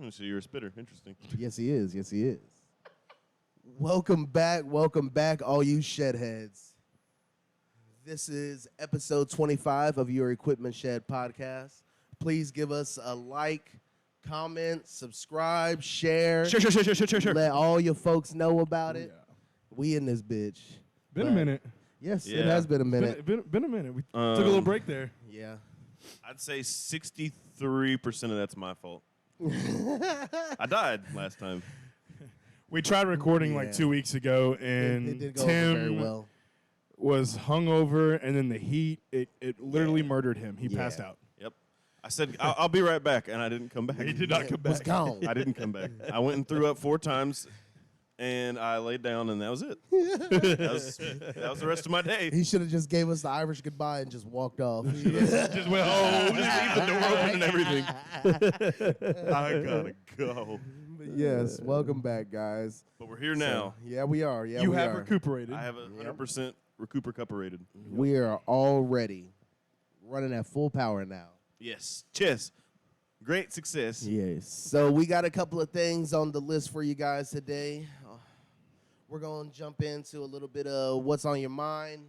So you're a spitter. Interesting. Yes, he is. Yes, he is. Welcome back, all you shedheads. This is episode 25 of your Equipment Shed podcast. Please give us a like, comment, subscribe, share. Sure. Let all your folks know about it. Yeah. We in this bitch. Been a minute. Yes, Yeah. it has been a minute. Been a minute. We took a little break there. Yeah. I'd say 63% of that's my fault. I died last time. We tried recording Yeah. like 2 weeks ago, and It did go over Tim very well. was hungover, and then the heat, it literally murdered him. He Yeah. passed out. Yep. I said, I'll be right back, and I didn't come back. He did not come Was back. gone. I didn't come back. I went and threw up 4 times, and I laid down, and that was it. that was the rest of my day. He should have just gave us the Irish goodbye and just walked off. Just went home. Just leave the door open and everything. I gotta go. Yes, welcome back, guys. But we're here now. Yeah, we are. Yeah, You we have are. recuperated. I have 100% recuperated. We are already running at full power now. Yes. Chess. Great success. Yes. So we got a couple of things on the list for you guys today. We're going to jump into a little bit of what's on your mind.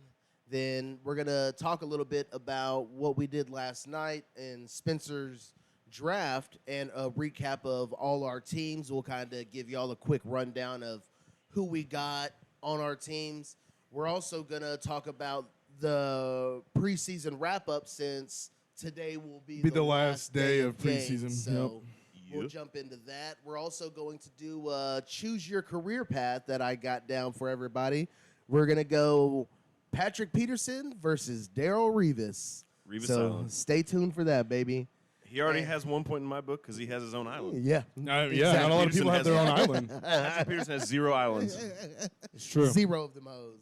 Then we're going to talk a little bit about what we did last night in Spencer's draft and a recap of all our teams. We'll kind of give y'all a quick rundown of who we got on our teams. We're also going to talk about the preseason wrap-up since today will be the last day of games. preseason. So we'll Yep. jump into that. We're also going to do choose your career path that I got down for everybody. We're going to go Patrick Peterson versus Darrell Revis. Revis so Island. stay tuned for that, baby. He already has 1 point in my book because he has his own island. Yeah. Yeah, not a lot of people have their own island. Patrick Peterson has 0 islands. It's true. 0 of them hoes.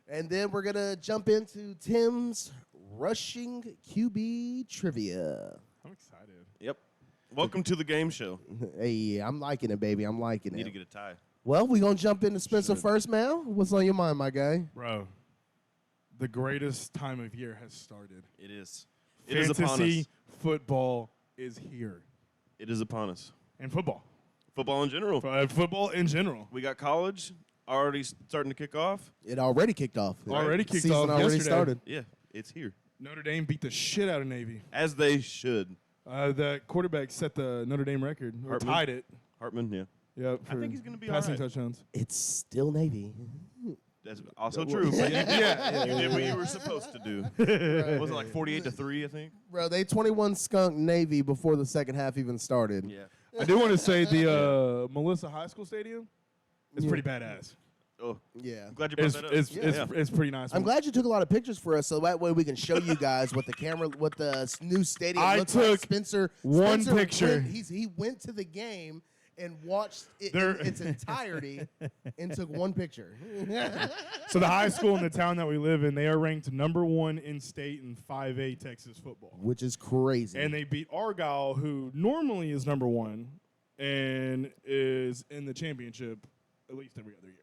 And then we're going to jump into Tim's rushing QB trivia. I'm excited. Yep. Welcome to the game show. Hey, I'm liking it, baby. I'm liking Need to it. get a tie. Well, we're going to jump into Spencer Should. first, man. What's on your mind, my guy? Bro, the greatest time of year has started. It is. It is upon Fantasy us. football is here. It is upon us. And football. Football in general. Football in general. We got college already starting to kick off. It already kicked off. Already kicked Season off already yesterday. started. Yeah, it's here. Notre Dame beat the shit out of Navy. As they should. The quarterback set the Notre Dame record, or Hartman? tied it. Hartman, yeah. Yep, I think he's gonna be passing all right. touchdowns. It's still Navy. That's also true. But Yeah. you did what you were supposed to do. Was it like 48-3, I think? Bro, they 21 skunked Navy before the second half even started. Yeah. I do want to say the Melissa High School Stadium is Yeah. pretty badass. Oh, Yeah. I'm glad you brought It's, that up. it's, Yeah. it's pretty nice. I'm glad you took a lot of pictures for us, so that way we can show you guys what the new stadium I looks like. took Spencer picture. He went to the game and watched it There- in its entirety and took one picture. So the high school in the town that we live in, they are ranked #1 in state in 5A Texas football. Which is crazy. And they beat Argyle, who normally is #1 and is in the championship at least every other year.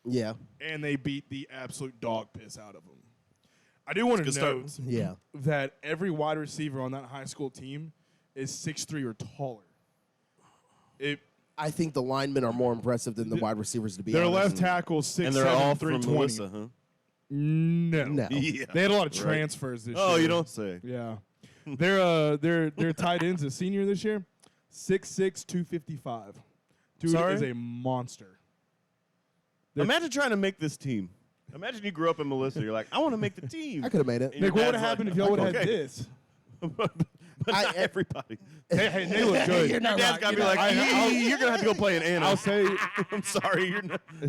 yeah. And they beat the absolute dog piss out of them. I do want to Good start. note Yeah. that every wide receiver on that high school team is 6'3" or taller. I think the linemen are more impressive than the wide receivers, to be Their honest. left tackle 6'7", And they're all from 320. Melissa, huh? No. No. Yeah. They had a lot of Right. transfers this year. Oh, you don't say. Yeah. Their tight end's a senior this year. 6'6", 255. Dude Sorry? is a monster. Imagine trying to make this team. Imagine you grew up in Melissa. You're like, I want to make the team. I could have made it. And your Nick, what would dad's have happened like, if y'all would have okay. had this? But not everybody. Hey, they look good. You're Your not dad's right. got to You're be not like, right. you're going to have to go play in Anna. I'll say, I'm sorry. You're not. I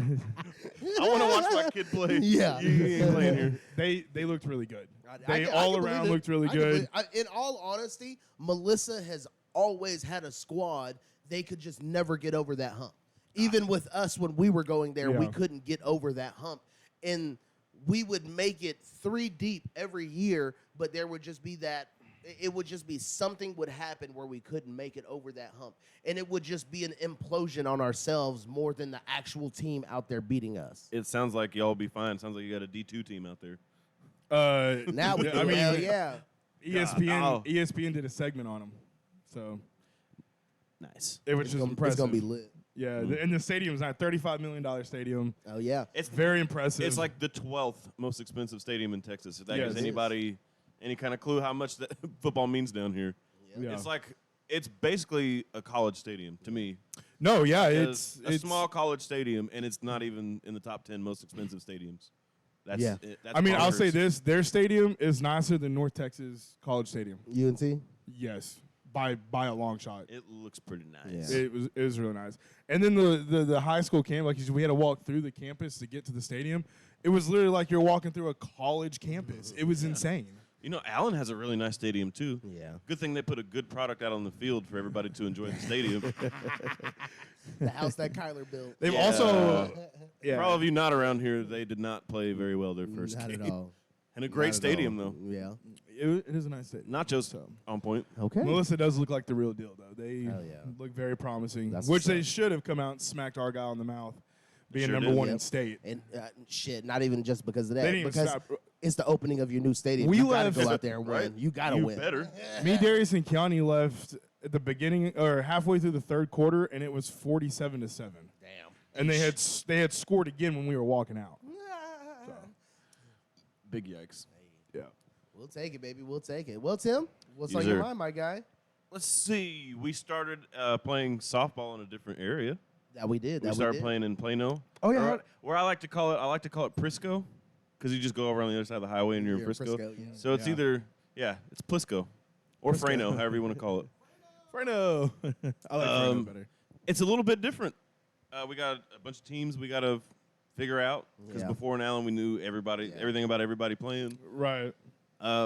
want to watch my kid play. Yeah. You ain't playing here. they looked really good. I They can all believe around it. looked really I can good. believe- in all honesty, Melissa has always had a squad. They could just never get over that hump. Even with us when we were going there, we Yeah. couldn't get over that hump. And we would make it 3 deep every year, but there would just be that. It would just be something would happen where we couldn't make it over that hump. And it would just be an implosion on ourselves more than the actual team out there beating us. It sounds like y'all be fine. Sounds like you got a D2 team out there. Now we do. I mean, Hell yeah. ESPN God, no. ESPN did a segment on him. So Nice. which It's is gonna, impressive. it's gonna be lit. Yeah, and the stadium's not $35 million stadium. Oh yeah. It's Very impressive. It's like the 12th most expensive stadium in Texas. If that Yes. gives It is. anybody any kind of clue how much that football means down here. Yeah. It's basically a college stadium to me. no, yeah, It's it's a small college stadium, and it's not even in the top 10 most expensive stadiums. That's Yeah. That's I mean, I'll say bonkers. this: their stadium is nicer than North Texas College Stadium. UNT. Yes, by a long shot. It looks pretty nice. Yeah. It was really nice. And then the high school camp, like we had to walk through the campus to get to the stadium. It was literally like you're walking through a college campus. It was insane. You know, Allen has a really nice stadium too. Yeah. Good thing they put a good product out on the field for everybody to enjoy the stadium. The house that Kyler built. They've Yeah. also, For all of you not around here, they did not play very well their first Not game. at all. And a great Not at stadium all. though. Yeah. it is a nice stadium. Nachos So. on point. Okay. Melissa does look like the real deal, though. They Hell yeah. look very promising, That's which what's they up. should have come out and smacked Argyle in the mouth, being Sure number did. one in Yep. state. And shit, not even just because of that. They didn't even because stop. it's the opening of your new stadium. We You gotta left- go out there and Right? win. You gotta You win. better. Me, Darius, and Keani left at the beginning or halfway through the third quarter, and it was 47-7. Damn. And they had scored again when we were walking out. So, Big yikes. yeah. We'll take it, baby. We'll take it. Well, Tim, what's Yes, on your sir. mind, my guy? Let's see. We started playing softball in a different area. That we did. We That started did. playing in Plano. Oh, yeah. Or, where I like to call it Prisco, because you just go over on the other side of the highway and you're in You're in Frisco. Frisco, yeah. So it's Yeah. either it's Plisco or Freno, however you want to call it. Freno. I like Freno Um, better. It's a little bit different. We got a bunch of teams we got to figure out because Yeah. before in Allen we knew everything about everybody playing. Right.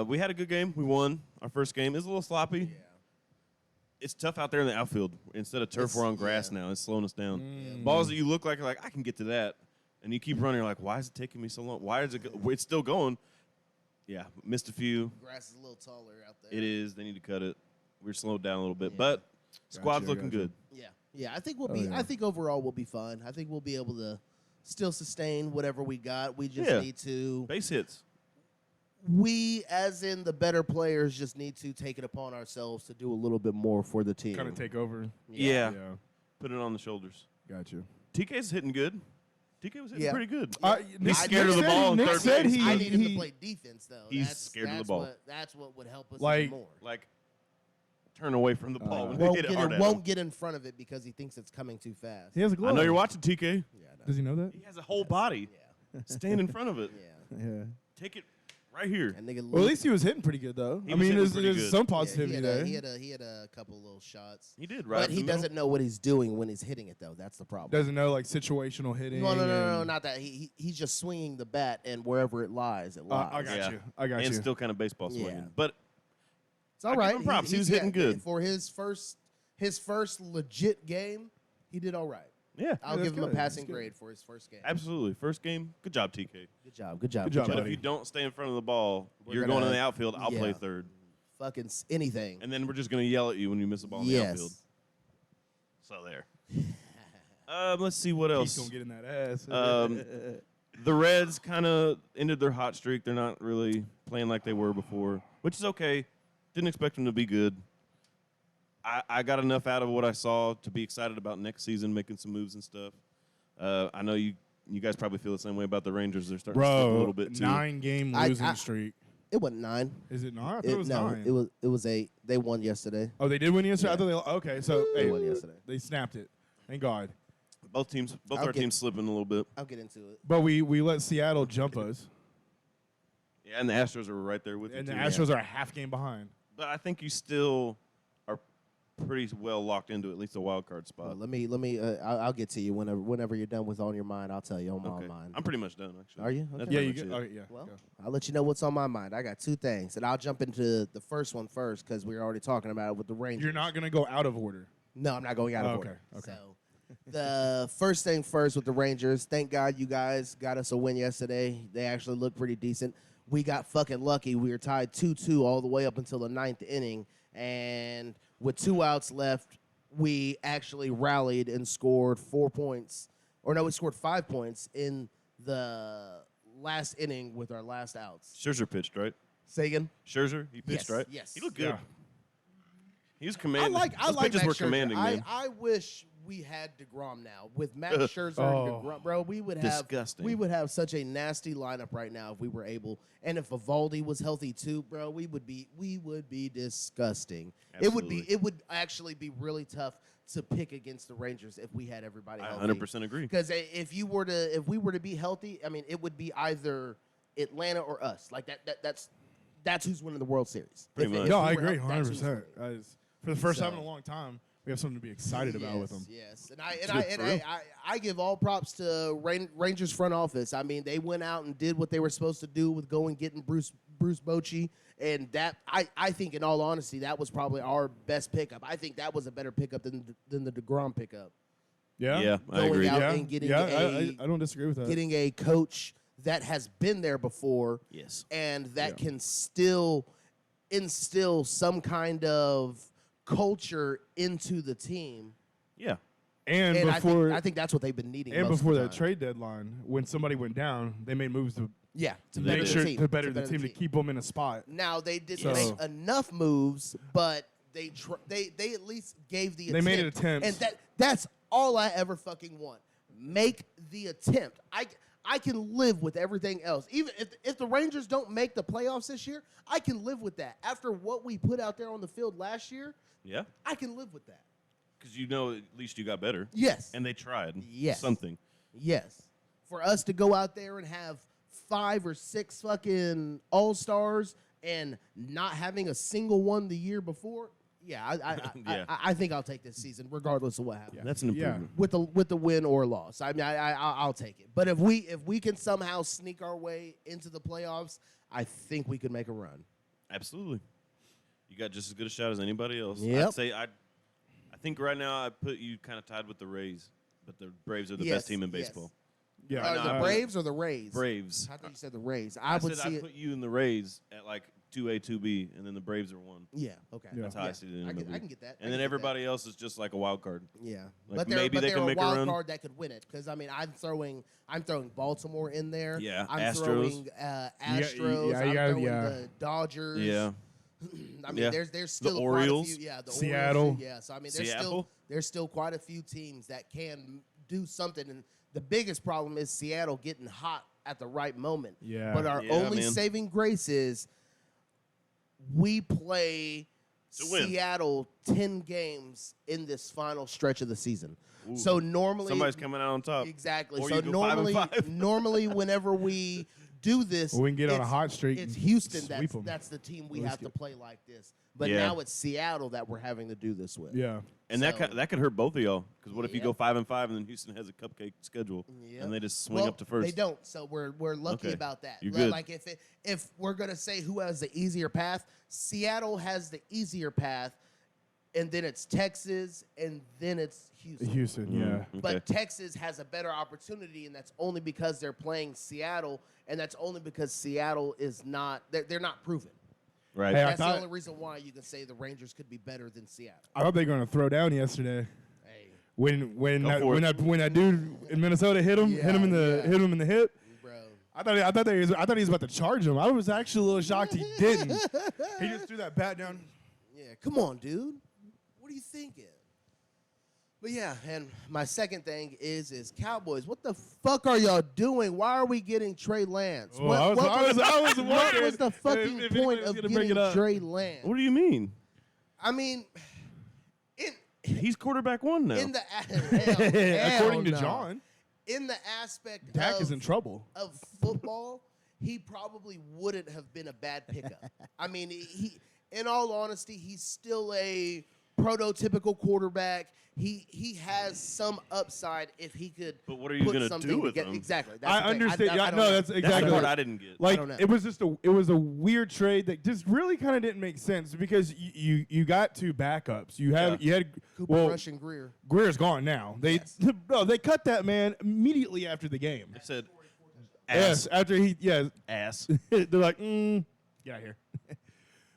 We had a good game. We won our first game. It was a little sloppy. It's tough out there in the outfield. Instead of turf, It's- we're on grass yeah. now. It's slowing us down. Mm. Balls that you look like, you're like, I can get to that. And you keep running, you're like, why is it taking me so long? Why is it it's still going. Yeah, missed a few. Grass is a little taller out there. It is. They need to cut it. We're slowed down a little bit. Yeah. But squad's Gotcha, looking gotcha. good. Yeah. Yeah. I think we'll Oh, be. yeah. I think overall we'll be fine. I think we'll be able to still sustain whatever we got. We just Yeah. need to. Base hits. We, as in the better players, just need to take it upon ourselves to do a little bit more for the team. Kind of take over. Yeah. Yeah. Put it on the shoulders. Got you. TK's hitting good. TK was hitting Yeah. pretty good. Nick scared of the said- ball in Nick third said base. he, I need him to he- play defense, though. He's That's- scared of the that's ball. That's what would help us Like- even more. Like, turn away from the ball when they Won't hit it get, hard it at won't him. get in front of it because he thinks it's coming too fast. He has a glove. I know you're watching TK. Yeah, I know. Does he know that? He has a whole body. Yeah. Stand in front of it. Yeah. Yeah. Take it right here. And nigga, Well, at least he was hitting pretty good, though. He I was mean, hitting there's, pretty there's good. some yeah, positivity there. he had a couple little shots. He did, right? But up he the middle. doesn't know what he's doing when he's hitting it, though. That's the problem. Doesn't know like situational hitting. No, and- not that. He's just swinging the bat, and wherever it lies, it lies. I got Yeah. you. I got and you. still kind of baseball swinging. Yeah. But It's all I give right. him props. He was hitting good. For his first legit game. He did all right. yeah, I'll that's give him a good. passing That's good. grade for his first game. absolutely. First game, good job, TK. Good job. Good job. Good job, But buddy. if you don't stay in front of the ball, We're you're gonna- going in the outfield. I'll play yeah. third. Fucking anything. And then we're just going to yell at you when you miss a ball in the outfield. Yes. So there. Let's see what He's else. gonna get in that ass. The Reds kind of ended their hot streak. They're not really playing like they were before, which is okay. Didn't expect them to be good. I got enough out of what I saw to be excited about next season, making some moves and stuff. I know you guys probably feel the same way about the Rangers. They're starting to slip a Bro, little bit too. 9-game I- losing I- streak. It wasn't 9. Is it not? I thought it was 9. it was 8. They won yesterday. Oh, they did win yesterday. Yeah. I thought they. Okay, so They hey, won yesterday. they snapped it. Thank God. Both I'll our get- teams slipping a little bit. I'll get into it. But we let Seattle jump us, Yeah, and the Astros are right there with and you the too. Astros are a half game behind. But I think you still are pretty well locked into at least a wild card spot. Well, let me. I'll get to you whenever you're done with on your mind. I'll tell you on my Okay. mind. I'm pretty much done actually. Are you? That's Okay. Yeah, pretty you much get. it. Oh, yeah. Well, go. I'll let you know what's on my mind. I got 2 things, and I'll jump into the first one first because we were already talking about it with the Rangers. You're not gonna go out of order. No, I'm not going out of Oh, order. okay, okay. So, the first thing first with the Rangers. Thank God you guys got us a win yesterday. They actually looked pretty decent. We got fucking lucky. We were tied 2-2 all the way up until the 9th inning, and with 2 outs left, we actually rallied and scored 4 points. Or no, we scored 5 points in the last inning with our last outs. Scherzer pitched, right? Sagan. Scherzer, he pitched, Yes, right? yes. He looked good. Yeah. He was commanding. I Those like pitches Max were Scherzer. commanding, man. I wish we had DeGrom now with Max Scherzer Oh. and DeGrom, bro. We would have Disgusting. We would have such a nasty lineup right now if we were able. And if Evaldi was healthy too, bro, we would be disgusting. Absolutely. It would actually be really tough to pick against the Rangers if we had everybody I healthy. 100% agree. Because if we were to be healthy, I mean, it would be either Atlanta or us. Like that's who's winning the World Series. Pretty much. No, we I were agree, healthy, that's who's 100%. winning. For the first time So- in a long time, we have something to be excited about with them. Yes, For real. I give all props to Rangers front office. I mean, they went out and did what they were supposed to do with going getting Bruce Bochy, and that I think, in all honesty, that was probably our best pickup. I think that was a better pickup than the DeGrom pickup. Yeah? Yeah, I Going agree. out Yeah, and getting I don't disagree with that. getting a coach that has been there before Yes. and that Yeah. can still instill some kind of culture into the team. Yeah. and And before I think that's what they've been needing. and most before of the that time. trade deadline, when somebody went down, they made moves to yeah, to They better make did. the sure team, to better the team to keep them in a spot. Now they didn't So- make enough moves, but they at least gave the They attempt. made an attempt. and that's all I ever fucking want. Make the attempt. I can live with everything else. Even if the Rangers don't make the playoffs this year, I can live with that. After what we put out there on the field last year, Yeah. I can live with that. Because you know at least you got better. Yes. And they tried. Yes. Something. Yes. For us to go out there and have 5 or 6 fucking all-stars and not having a single one the year before, yeah, Yeah. I think I'll take this season regardless of what happens. That's an Yeah. improvement. With the win or loss. I mean, I'll take it. But if we can somehow sneak our way into the playoffs, I think we could make a run. Absolutely. You got just as good a shot as anybody else. Yep. I'd say I think right now I put you kind of tied with the Rays, but the Braves are the Yes, best team in yes. baseball. Yeah, The Braves or the Rays? Braves. I thought you said the Rays. I would said see I it. put you in the Rays at like 2A, 2B, and then the Braves are 1. Yeah, okay. Yeah. That's how I see it in I the can movie. get that. I And can then get everybody else is just like a wild card. that. Yeah, Like, but maybe they they're can a make a wild run. card that could win it because I mean I'm throwing Baltimore in there. Yeah, I'm Astros. throwing Astros. yeah, I'm you got- throwing yeah. the Dodgers. Yeah. I mean Yeah. there's still quite Orioles. a few. Yeah, the Seattle. Orioles, yeah, so I mean Seattle. there's still quite a few teams that can do something. And the biggest problem is Seattle getting hot at the right moment. Yeah. But our Yeah, only man. saving grace is we play To win. Seattle 10 games in this final stretch of the season. So normally Somebody's coming out on top. exactly. Or So you go 5 and 5. normally whenever we do this, We can get on a it's- hot streak It's and Houston sweep 'em. that's the team we Let's have to get- play like this. But Yeah. now it's Seattle that we're having to do this with. Yeah. And So- that could hurt both of y'all. Because what if you Yep. go 5 and 5 and then Houston has a cupcake schedule Yep. and they just swing Well, up to first? They don't, so we're lucky Okay. about that. You're good. Like if we're gonna say who has the easier path, Seattle has the easier path, and then it's Texas, and then it's Houston. Houston, yeah. Okay. But Texas has a better opportunity, and that's only because they're playing Seattle, and that's only because Seattle is not they're not proven. Right. Hey, I That's the thought- only reason why you can say the Rangers could be better than Seattle. I thought they were gonna throw down yesterday. Hey, When Go for it. when that dude in Minnesota hit him in the Yeah. hit him in the hip. bro. I thought he was about to charge him. I was actually a little shocked he didn't. He just threw that bat down. Yeah, come on, dude. What are you thinking? But yeah, and my second thing is Cowboys. What the fuck are y'all doing? Why are we getting Trey Lance? Oh, I was what wondering was the fucking if point anybody's of gonna bring getting it up. Trey Lance? What do you mean? I mean, He's quarterback 1 now. in the hell According to no. John, in the aspect Dak of, is in trouble. of football, he probably wouldn't have been a bad pickup. I mean, he in all honesty, he's still a prototypical quarterback. He has some upside if he could. But what are you put gonna something do with together. him? Exactly. That's I the thing. understand. I Yeah, don't no, know. that's That's exactly the part what I didn't get. Like don't know. it was a weird trade that just really kind of didn't make sense because you got 2 backups. You had Cooper Rush and Greer. Greer's gone now. They Yes. no, they cut that man immediately after the game. I said, Yes, after ass. they're like, get out of here.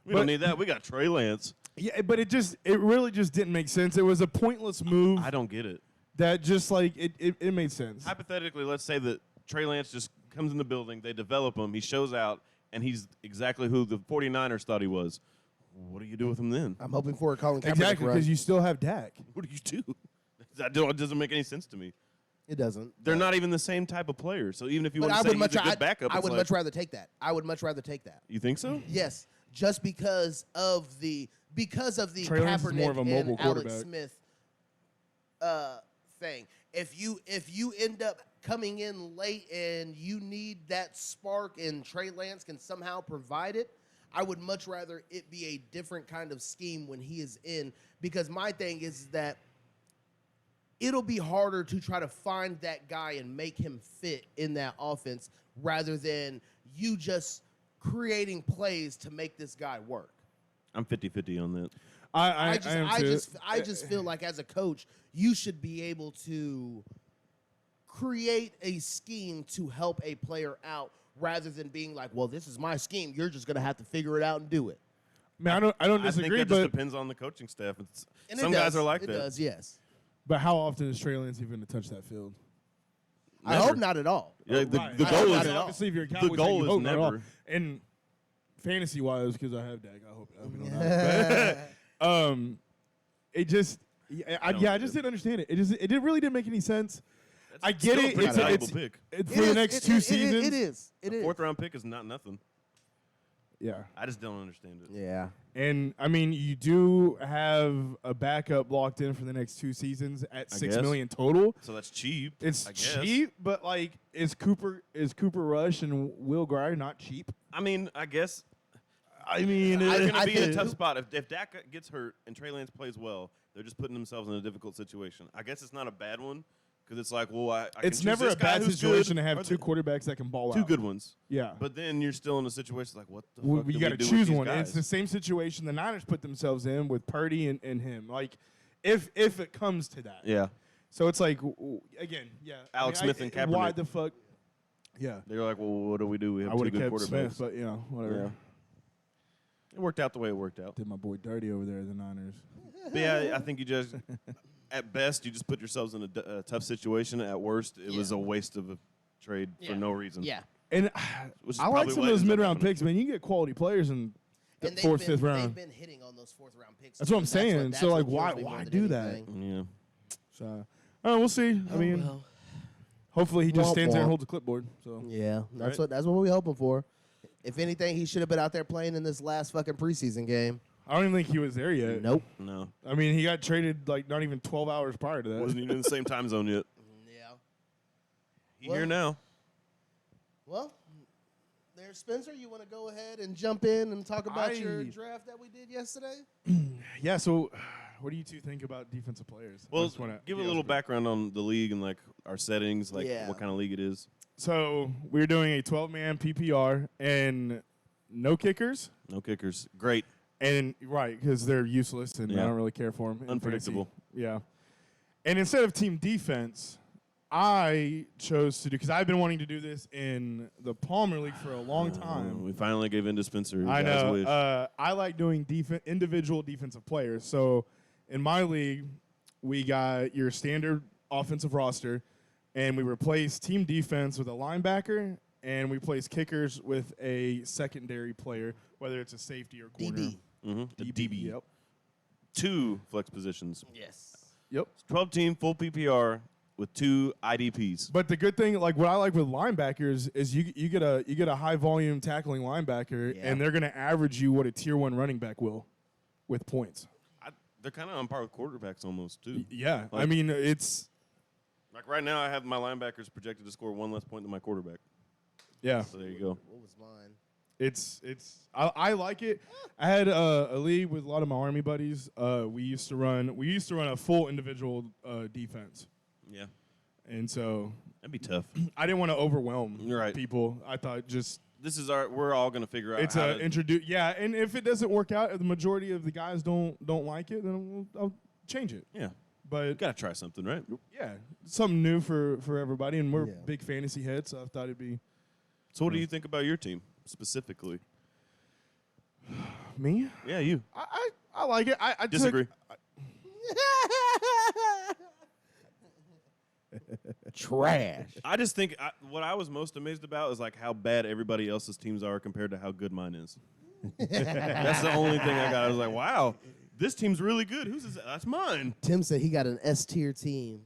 We But- don't need that. We got Trey Lance. Yeah, but it really just didn't make sense. It was a pointless move I don't get it. that just like it made sense. Hypothetically, let's say that Trey Lance just comes in the building, they develop him, he shows out, and he's exactly who the 49ers thought he was. What do you do with him then? I'm hoping for a Colin Kaepernick Exactly, run. because you still have Dak. What do you do? It doesn't make any sense to me. It doesn't. They're not even the same type of player. So even if you But want I to say would he's a good backup, I it's would like, much rather take that. I would much rather take that. You think so? Yes, just because of the Trey Lance is Kaepernick more of a mobile and Alex quarterback. Smith thing. If you end up coming in late and you need that spark and Trey Lance can somehow provide it, I would much rather it be a different kind of scheme when he is in, because my thing is that it'll be harder to try to find that guy and make him fit in that offense rather than you just creating plays to make this guy work. I'm 50-50 on that. I just feel like as a coach, you should be able to create a scheme to help a player out rather than being like, well, this is my scheme. You're just going to have to figure it out and do it. Man, I don't I disagree, think that just but depends on the coaching staff. And Some it guys does. are like it that. It does, yes. but how often is Trey Lance even going to touch that field? I Never. hope not at all. Yeah, the Right. the I goal hope is not at all. obviously if you're a the Cowboys fan, goal you is hope not at all. never. And fantasy wise, because I have Dak, I hope. I mean, not. It just, I just didn't understand it. It really didn't make any sense. I get still a it. pretty It's valuable pick. it's It for the is- next it- 2 it- seasons. It is. It is. Fourth round pick is not nothing. Yeah. I just don't understand it. Yeah. And I mean, you do have a backup locked in for the next 2 seasons at I $6 guess. million total. So that's cheap. It's I guess. cheap, but like, is Cooper Rush and Will Grier not cheap? I mean, I guess I mean, they're going I to be in a think- tough spot. If Dak gets hurt and Trey Lance plays well, they're just putting themselves in a difficult situation. I guess it's not a bad one because it's like, well, I can it's choose never this a guy bad who's situation good, to have or 2 quarterbacks that can ball two out. good ones. Yeah. But then you're still in a situation like, what the Well, fuck you got got to to choose one. It's the same situation the Niners put themselves in with Purdy and him. Like, if it comes to that. Yeah. So it's like, again, yeah. Alex Smith and Kaepernick. Why the fuck? Yeah. They're like, well, what do we do? We have I 2 would have good kept quarterbacks. Smith, but, you know, whatever. Yeah. It worked out the way it worked out. Did my boy dirty over there at the Niners. But yeah, I think you just, at best, you just put yourselves in a tough situation. At worst, it was a waste of a trade for no reason. Yeah. And Which is I like probably some why of it those ends up mid-round happening. picks, man. You can get quality players in the And 4th, 5th round. They've been hitting on those 4th round picks. That's what I'm too. saying. That's So, what like, why- kills me why more than do that? anything. Yeah. So, we'll see. I mean, well. hopefully he just Womp stands there and womp. holds a clipboard. So Yeah, Right. that's what we're hoping for. If anything, he should have been out there playing in this last fucking preseason game. I don't even think he was there yet. Nope. No. I mean, he got traded like not even 12 hours prior to that. Wasn't even in the same time zone yet. Yeah. He Well- here now. Well, there's Spencer. You want to go ahead and jump in and talk about your I- draft that we did yesterday? Yeah. So, what do you two think about defensive players? I Well, just wanna- give a yeah, little let's go. background on the league and like our settings, like Yeah. what kind of league it is. So we're doing a 12-man PPR and no kickers. No kickers. Great. And right, because they're useless and I Yeah. don't really care for them. Unpredictable. Yeah. And instead of team defense, I chose to do, because I've been wanting to do this in the Palmer League for a long time. We finally gave in to Spencer. I Guys know. wish. I like doing individual defensive players. So in my league, we got your standard offensive roster, and we replace team defense with a linebacker, and we place kickers with a secondary player, whether it's a safety or corner. DB. The DB. Yep. 2 flex positions. Yes. Yep. 12-team full PPR with 2 IDPs. But the good thing, like what I like with linebackers, is you get a high volume tackling linebacker, Yeah. and they're going to average you what a tier 1 running back will, with points. They're kind of on par with quarterbacks almost too. Yeah, I Like- mean it's Like right now, I have my linebackers projected to score 1 less point than my quarterback. yeah. So there you go. What was mine? It's I like it. I had a league with a lot of my Army buddies. We used to run a full individual defense, Yeah, and so that'd be tough. I didn't want to overwhelm You're right. people. I thought just This is we're all gonna figure out. it's how a to, introduce. Yeah, and if it doesn't work out, if the majority of the guys don't like it, then I'll change it. Yeah, But gotta try something, right? yeah, something new for everybody, and we're Yeah. big fantasy heads, so I thought it'd be So what do you think about your team specifically? me. Yeah, you. I like it. I took- Disagree. Trash. I just think what I was most amazed about is like how bad everybody else's teams are compared to how good mine is. That's the only thing I got. I was like, wow, this team's really good. Who's this? That's mine. Tim said he got an S tier team.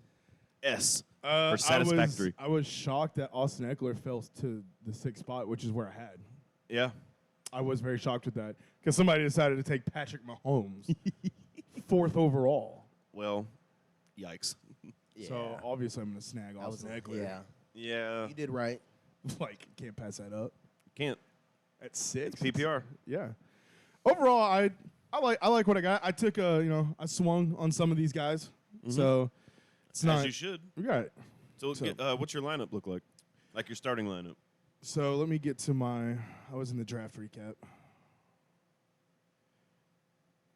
S I for satisfactory. was shocked that Austin Eckler fell to the 6th spot, which is where I had. Yeah. I was very shocked with that because somebody decided to take Patrick Mahomes 4th overall. Well, yikes. So obviously I'm going to snag Austin Eckler. Yeah, Yeah. you did right. Like, can't pass that up. Can't. At 6? PPR. Yeah. Overall, I like what I got. I took I swung on some of these guys. So it's not As you should. we got it. So, what's your lineup look like? Like your starting lineup? So let me get to I was in the draft recap.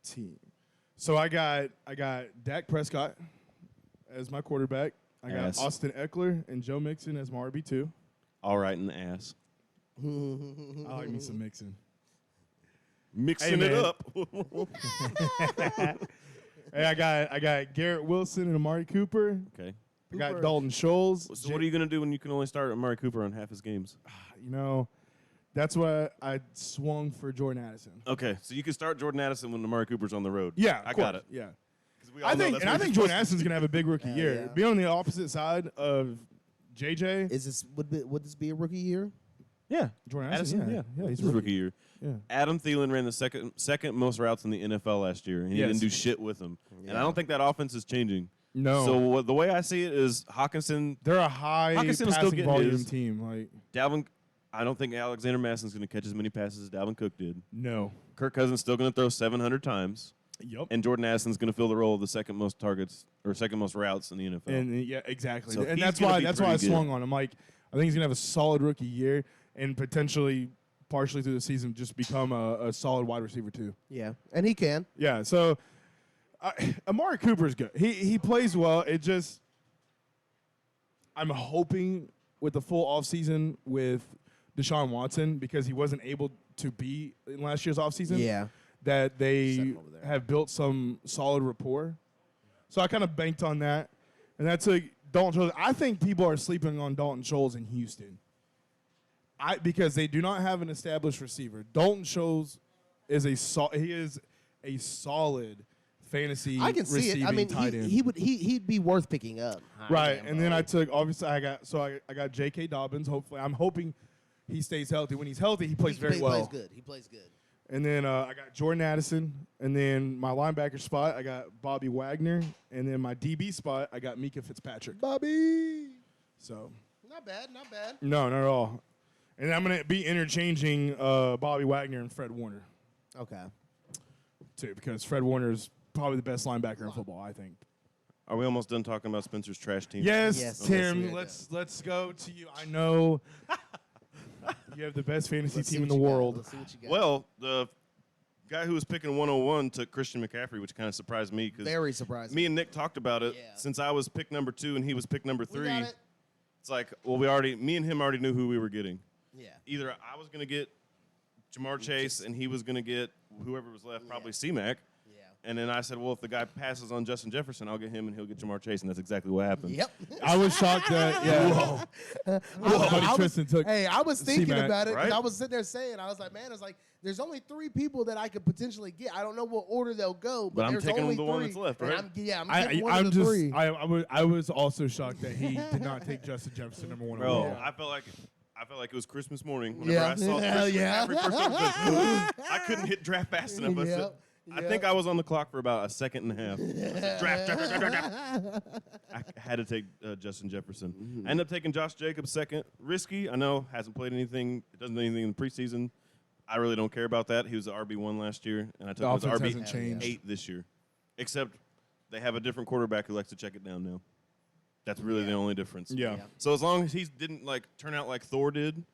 Team. So I got Dak Prescott as my quarterback. I got Ass. Austin Eckler and Joe Mixon as my RB2. All right in the ass. I like me some Mixon. Mixing Hey, it man. up. Hey, I got Garrett Wilson and Amari Cooper. Okay. I got Cooper. Dalton Schultz. So what are you going to do when you can only start Amari Cooper on half his games? That's why I swung for Jordan Addison. Okay, so you can start Jordan Addison when Amari Cooper's on the road. Yeah, I got it. Yeah. 'Cause we all I know think that's and I what think you're Jordan Addison's gonna have a big rookie Hell year. yeah. Be on the opposite side of JJ. Is this would this be a rookie year? Yeah. Jordan Addison, Addison, yeah. he's This is rookie year. Yeah. Adam Thielen ran the second most routes in the NFL last year, and he Yes. didn't do shit with them. And Yeah. I don't think that offense is changing. No. So the way I see it is Hawkinson, They're a high Hawkinson's still passing getting volume his. team. Like, Dalvin. I don't think Alexander Madison's going to catch as many passes as Dalvin Cook did. no. Kirk Cousins still going to throw 700 times, Yep. and Jordan Addison's going to fill the role of the second most targets or second most routes in the NFL. And yeah, exactly. So and he's that's gonna why be I pretty swung good. on him. Like, I think he's gonna have a solid rookie year and potentially partially through the season just become a solid wide receiver too. Yeah, and he can. Yeah. So Amari Cooper's good. He plays well. It just I'm hoping with the full offseason with Deshaun Watson because he wasn't able to be in last year's offseason. Yeah. That Set they him over there. have built some solid rapport. So I kind of banked on that. And that took Dalton Schultz. I think people are sleeping on Dalton Schultz in Houston. Because they do not have an established receiver. Dalton Schultz is he is a solid fantasy I can see receiving it. I mean, tight end. he'd be worth picking up. Right, and then I took obviously I got J.K. Dobbins. Hopefully, I'm hoping he stays healthy. When he's healthy, he plays very well. He plays good. He plays good. And then I got Jordan Addison, and then my linebacker spot I got Bobby Wagner, and then my DB spot I got Mika Fitzpatrick. Bobby. So Not bad. Not bad. no, not at all. And I'm gonna be interchanging Bobby Wagner and Fred Warner Okay. too, because Fred Warner is probably the best linebacker in football, I think. Are we almost done talking about Spencer's trash team? Yes, Yes, Tim. yes, Let's go to you. I know you have the best fantasy Let's see team in what the you got. world. Let's see what you got. Well, the guy who was picking 101 took Christian McCaffrey, which kind of surprised me because very surprising. me and Nick talked about it. Yeah. Since I was pick number 2 and he was pick number We 3, got it. it's like, well, me and him already knew who we were getting. Yeah. Either I was going to get Jamar Chase and he was going to get whoever was left, probably C-Mac. Yeah. And then I said, well, if the guy passes on Justin Jefferson, I'll get him and he'll get Jamar Chase. And that's exactly what happened. Yep. I was shocked that Buddy Tristan took. Hey, I was thinking C-Mac, about it. 'Cause right? I was sitting there saying, I was like, man, there's only 3 people that I could potentially get. I don't know what order they'll go, but I'm there's taking only the 3. one that's left, And right? I'm taking one I'm of the just. 3. I was also shocked that he did not take Justin Jefferson number 1 Bro, overall. I felt like it was Christmas morning whenever Yeah. I saw Hell Christian yeah. McCaffrey first time. I couldn't hit draft fast enough. I, said, Yep. I think I was on the clock for about a second and a half. I said, draft. I had to take Justin Jefferson. I ended up taking Josh Jacobs second. Risky, I know, hasn't played anything. It doesn't do anything in the preseason. I really don't care about that. He was the RB1 last year, and I took The him as offense RB8 hasn't changed. this year. Except they have a different quarterback who likes to check it down now. That's really the only difference. Yeah. So as long as he didn't turn out like Thor did,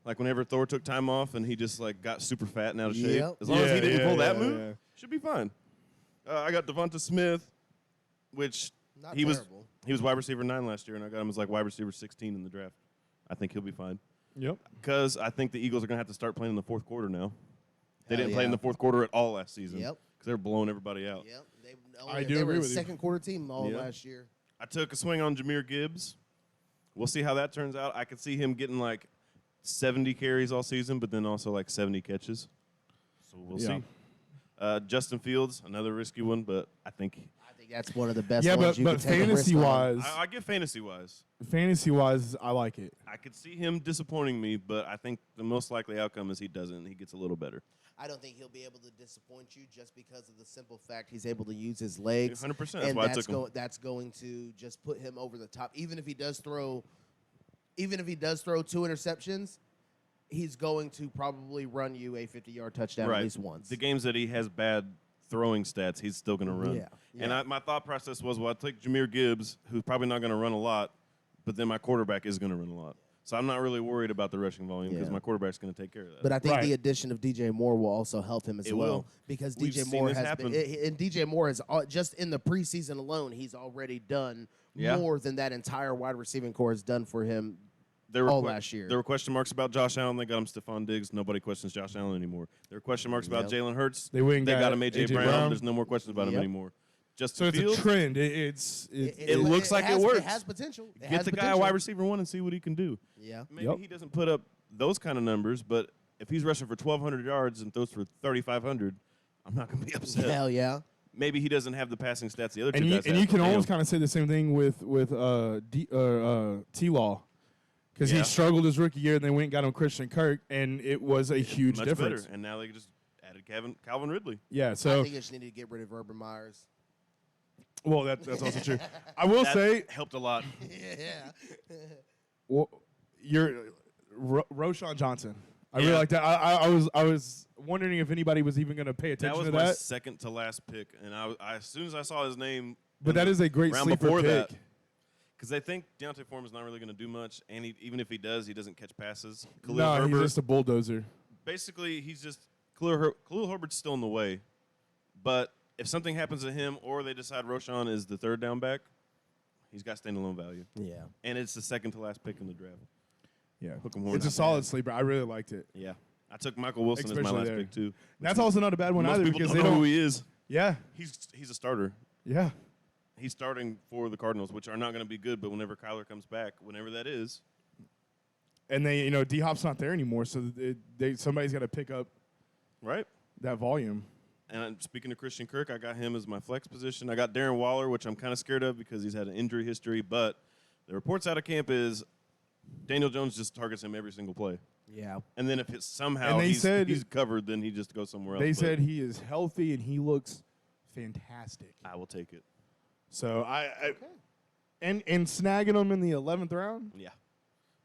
like whenever Thor took time off and he just got super fat and out of shape. Yep. As long as he didn't pull that yeah, move, yeah. should be fine. I got Devonta Smith, which Not he terrible. was wide receiver 9 last year, and I got him as wide receiver 16 in the draft. I think he'll be fine Yep. because I think the Eagles are gonna have to start playing in the fourth quarter now. They Hell didn't play in yeah. the fourth quarter at all last season. Yep. Because they were blowing everybody out. Yep. I do they were agree a with you. second quarter team all Yeah. last year. I took a swing on Jahmyr Gibbs. We'll see how that turns out. I could see him getting 70 carries all season, but then also 70 catches. So we'll Yeah. see. Justin Fields, another risky one, but I think I think that's one of the best Yeah, ones you but could take a risk fantasy on. wise, I give fantasy-wise. I like it. I could see him disappointing me, but I think the most likely outcome is he doesn't. He gets a little better. I don't think he'll be able to disappoint you just because of the simple fact he's able to use his legs. 100%. That's And why I took him. that's going to just put him over the top. Even if he does throw 2 interceptions, he's going to probably run you a 50-yard touchdown at least once. The games that he has bad throwing stats, he's still going to run. Yeah, And yeah. my thought process was, well, I take Jahmyr Gibbs, who's probably not going to run a lot, but then my quarterback is going to run a lot. So I'm not really worried about the rushing volume because Yeah. my quarterback's going to take care of that. But I think Right. the addition of DJ Moore will also help him as It well will. because We've DJ seen Moore this has happen. been, and DJ Moore has just in the preseason alone, he's already done Yeah. more than that entire wide receiving core has done for him. There were all last year. There were question marks about Josh Allen. They got him Stephon Diggs. Nobody questions Josh Allen anymore. There were question marks about Yep. Jalen Hurts. They went and got got him A.J. A.J. Brown. Brown. There's no more questions about him Yep. anymore. So Justin it's Fields, a trend. It's It looks like it has, works. It has potential. It get has the guy a potential. wide receiver one and see what he can do. Yeah. Maybe Yep. he doesn't put up those kind of numbers, but if he's rushing for 1,200 yards and throws for 3,500, I'm not going to be upset. Hell yeah. Maybe he doesn't have the passing stats the other two and you guys and have. you can Damn. almost kind of say the same thing with T-Law. Because Yeah. he struggled his rookie year, and they went and got him Christian Kirk, and it was a huge much difference. better. And now they just added Calvin Ridley. Yeah, I so think you just need to get rid of Urban Myers. well, that's also true. I will That say, helped a lot. Yeah. well, you're Roshan Johnson. I really Yeah. like that. I was wondering if anybody was even going to pay That attention was to my that. second to last pick, and as soon as I saw his name, But that is a great round sleeper before pick. that, because they think Deontay Foreman's not really going to do much, and even if he does, he doesn't catch passes. Khalil No, Herbert, he's just a bulldozer. basically, he's just Khalil Herbert's still in the way, but if something happens to him or they decide Roshan is the third down back, he's got standalone value, Yeah. and it's the second to last pick in the draft. Yeah, Hook 'em horn. it's a Not solid bad. sleeper. I really liked it. Yeah, I took Michael Wilson as my Especially last there. pick too. That's also not a bad one Most either people because don't they know don't. who he is. Yeah, He's a starter. yeah. He's starting for the Cardinals, which are not going to be good. But whenever Kyler comes back, whenever that is, And they, D Hop's not there anymore, so somebody's got to pick up right? that volume. And speaking of Christian Kirk, I got him as my flex position. I got Darren Waller, which I'm kind of scared of because he's had an injury history. But the reports out of camp is Daniel Jones just targets him every single play. Yeah. And then if it's somehow And they said- he's covered, then he just goes somewhere else. They But said he is healthy and he looks fantastic. I will take it. So and snagging him in the 11th round. Yeah.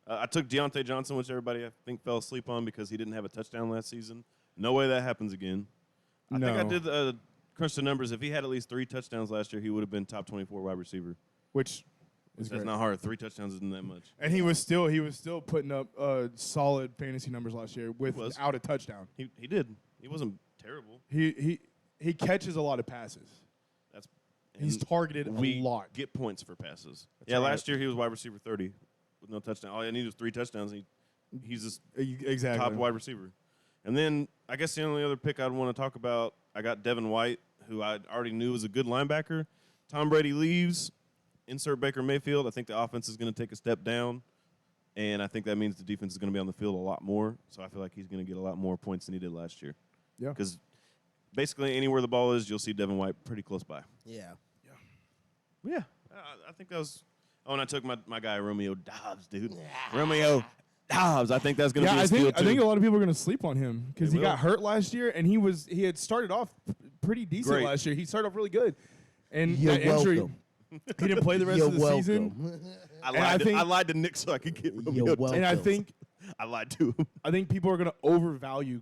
I took Deontay Johnson, which everybody I think fell asleep on because he didn't have a touchdown last season. No way that happens again. I think I No. did crunch the numbers. If he had at least 3 touchdowns last year, he would have been top 24 wide receiver. Which is That's great. not hard. 3 touchdowns isn't that much. And he was still putting up solid fantasy numbers last year without a touchdown. He did. He wasn't terrible. He catches a lot of passes. That's He's and targeted we a lot. get points for passes. That's yeah, right. last year he was wide receiver 30 with no touchdown. All I needed was 3 touchdowns. And he's just Exactly. top wide receiver. And then I guess the only other pick I'd want to talk about, I got Devin White, who I already knew was a good linebacker. Tom Brady leaves. Insert Baker Mayfield. I think the offense is going to take a step down, and I think that means the defense is going to be on the field a lot more. So I feel like he's going to get a lot more points than he did last year. Yeah. Because basically anywhere the ball is, you'll see Devin White pretty close by. Yeah. Yeah, I think that was. Oh, and I took my guy Romeo Dobbs, dude. Romeo Dobbs. I think that's going to Yeah, be a I steal think too. I think a lot of people are going to sleep on him because They he got will. hurt last year and he had started off pretty decent Great. last year. He started off really good, and You're that injury, welcome. he didn't play the rest You're of the welcome. season. I and I think- lied to Nick so I could get Romeo You're Dobbs. And I welcome. think I lied to him. people are going to overvalue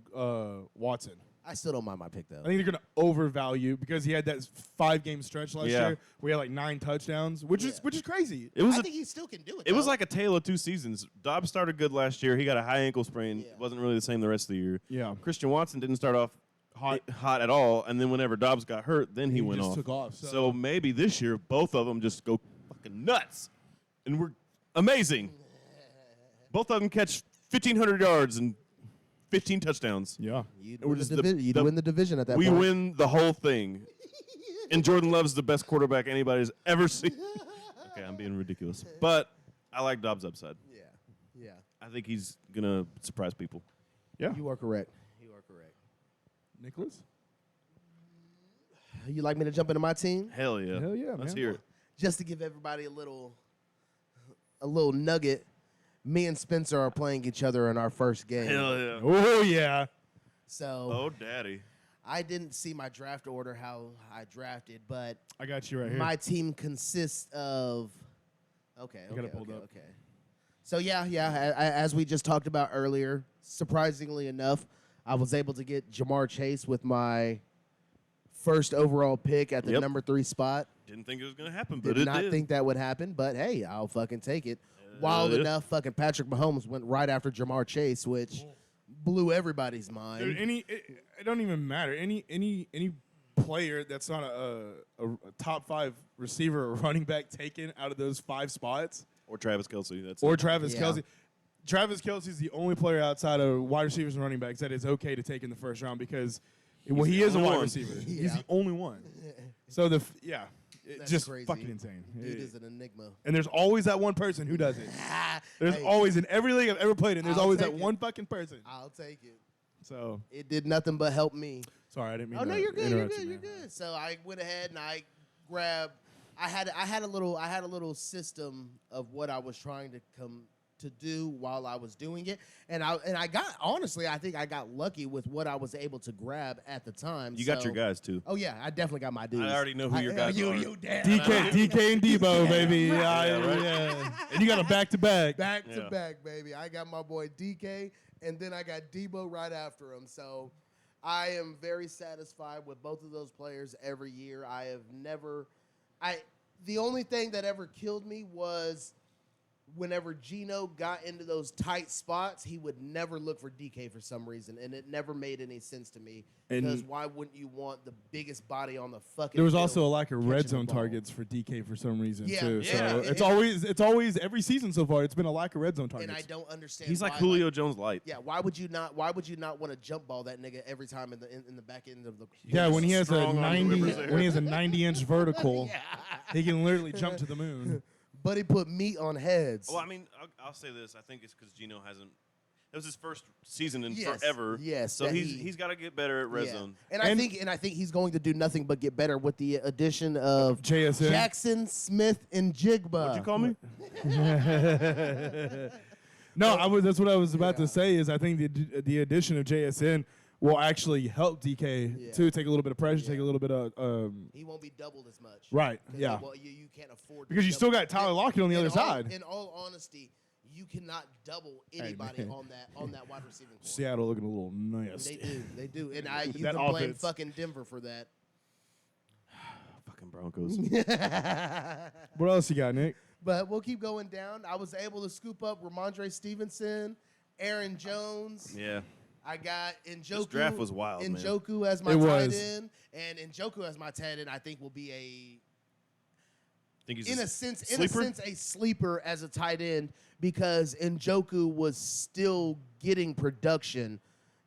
Watson. I still don't mind my pick though. I think they're going to overvalue because he had that 5-game stretch last Yeah. year where he had like 9 touchdowns, which is crazy. It was I think he still can do it. It was though. like a tale of 2 seasons. Dobbs started good last year. He got a high ankle sprain. Yeah. It wasn't really the same the rest of the year. Yeah. Christian Watson didn't start off hot at all, and then whenever Dobbs got hurt, then he went just off. took off. So maybe this year both of them just go fucking nuts, and we're amazing. Both of them catch 1,500 yards and 15 touchdowns. Yeah. You'd We're win, just you'd the- win the division at that We point. win the whole thing. And Jordan Love's the best quarterback anybody's ever seen. Okay, I'm being ridiculous. But I like Dobbs' upside. Yeah. Yeah. I think he's going to surprise people. Yeah. You are correct. You are correct. Nicholas? You like me to jump into my team? Hell yeah. Hell yeah, Let's man. hear it. Just to give everybody a little nugget. Me and Spencer are playing each other in our first game. Hell yeah. Oh, yeah. So Oh, daddy. I didn't see my draft order how I drafted, but I got you right here. my team consists of. Okay. got it pulled up. Okay. So as we just talked about earlier, surprisingly enough, I was able to get Jamar Chase with my first overall pick at the Yep. number 3 spot. Didn't think it was going to happen, but Did it not did. think that would happen, but hey, I'll fucking take it. Wild yeah. enough, fucking Patrick Mahomes went right after Jamar Chase, which blew everybody's mind. Dude, it don't even matter. Any player that's not a top 5 receiver or running back taken out of those 5 spots, Or Travis Kelce. That's or it. Travis Yeah. Kelce. Travis Kelce's the only player outside of wide receivers and running backs that is okay to take in the first round because he the is a only wide one. receiver. He's Yeah. the only one. So That's just crazy. fucking insane. Dude is an enigma. And there's always that one person who does it. There's Hey, always in every league I've ever played in. There's I'll always take that it. one fucking person. I'll take it. So It did nothing but help me. sorry, I didn't mean. Oh to no, you're good. You're interrupt good. you, You're man. good. So I went ahead and I grabbed. I had a little system of what I was trying to come to do while I was doing it, and I got honestly, I think I got lucky with what I was able to grab at the time. You got So- your guys, too. Oh yeah, I definitely got my dudes. I already know who your guys you, are. You damn DK and Debo, baby. Yeah, right. Yeah. And you got a back to back. back to Yeah. back, baby. I got my boy DK, and then I got Debo right after him. So I am very satisfied with both of those players every year. The only thing that ever killed me was whenever Geno got into those tight spots, he would never look for DK for some reason, and it never made any sense to me. And- Because why wouldn't you want the biggest body on the fucking There was field also a lack of catching red the zone ball? targets for DK for some reason Yeah, too. yeah. So It- it's always every season so far. It's been a lack of red zone targets. And I don't understand. He's like why, Julio Jones light. Yeah, why would you not want to jump ball that nigga every time in the back end of the Yeah, when he has a Strong arm 90 delivers there. when he has a 90-inch vertical, he can literally jump to the moon. But he put meat on heads. Well, I mean, I'll say this. I think it's because Geno hasn't. That was his first season in Yes, forever. yes, So that he's got to get better at red Yeah. zone. And I think he's going to do nothing but get better with the addition of JSN. Jackson Smith and Jigba. What'd you call me? No, that's what I was about to say. Is I think the addition of JSN will actually help DK Yeah. to take a little bit of pressure, Yeah. take a little bit of He won't be doubled as much. right. 'Cause Yeah, you can't afford to because you still double- got Tyler Lockett on the in other all- side. In all honesty, you cannot double anybody man. on that wide receiving core. Seattle looking a little nasty. They do, and you That can blame offense. fucking Denver for that. Fucking Broncos. What else you got, Nick? But we'll keep going down. I was able to scoop up Ramondre Stevenson, Aaron Jones. Yeah. I got Njoku. This draft was wild, man. Njoku as my It tight was. end, and Njoku as my tight end, I think will be I think he's in a a sense, sleeper? a sleeper as a tight end because Njoku was still getting production,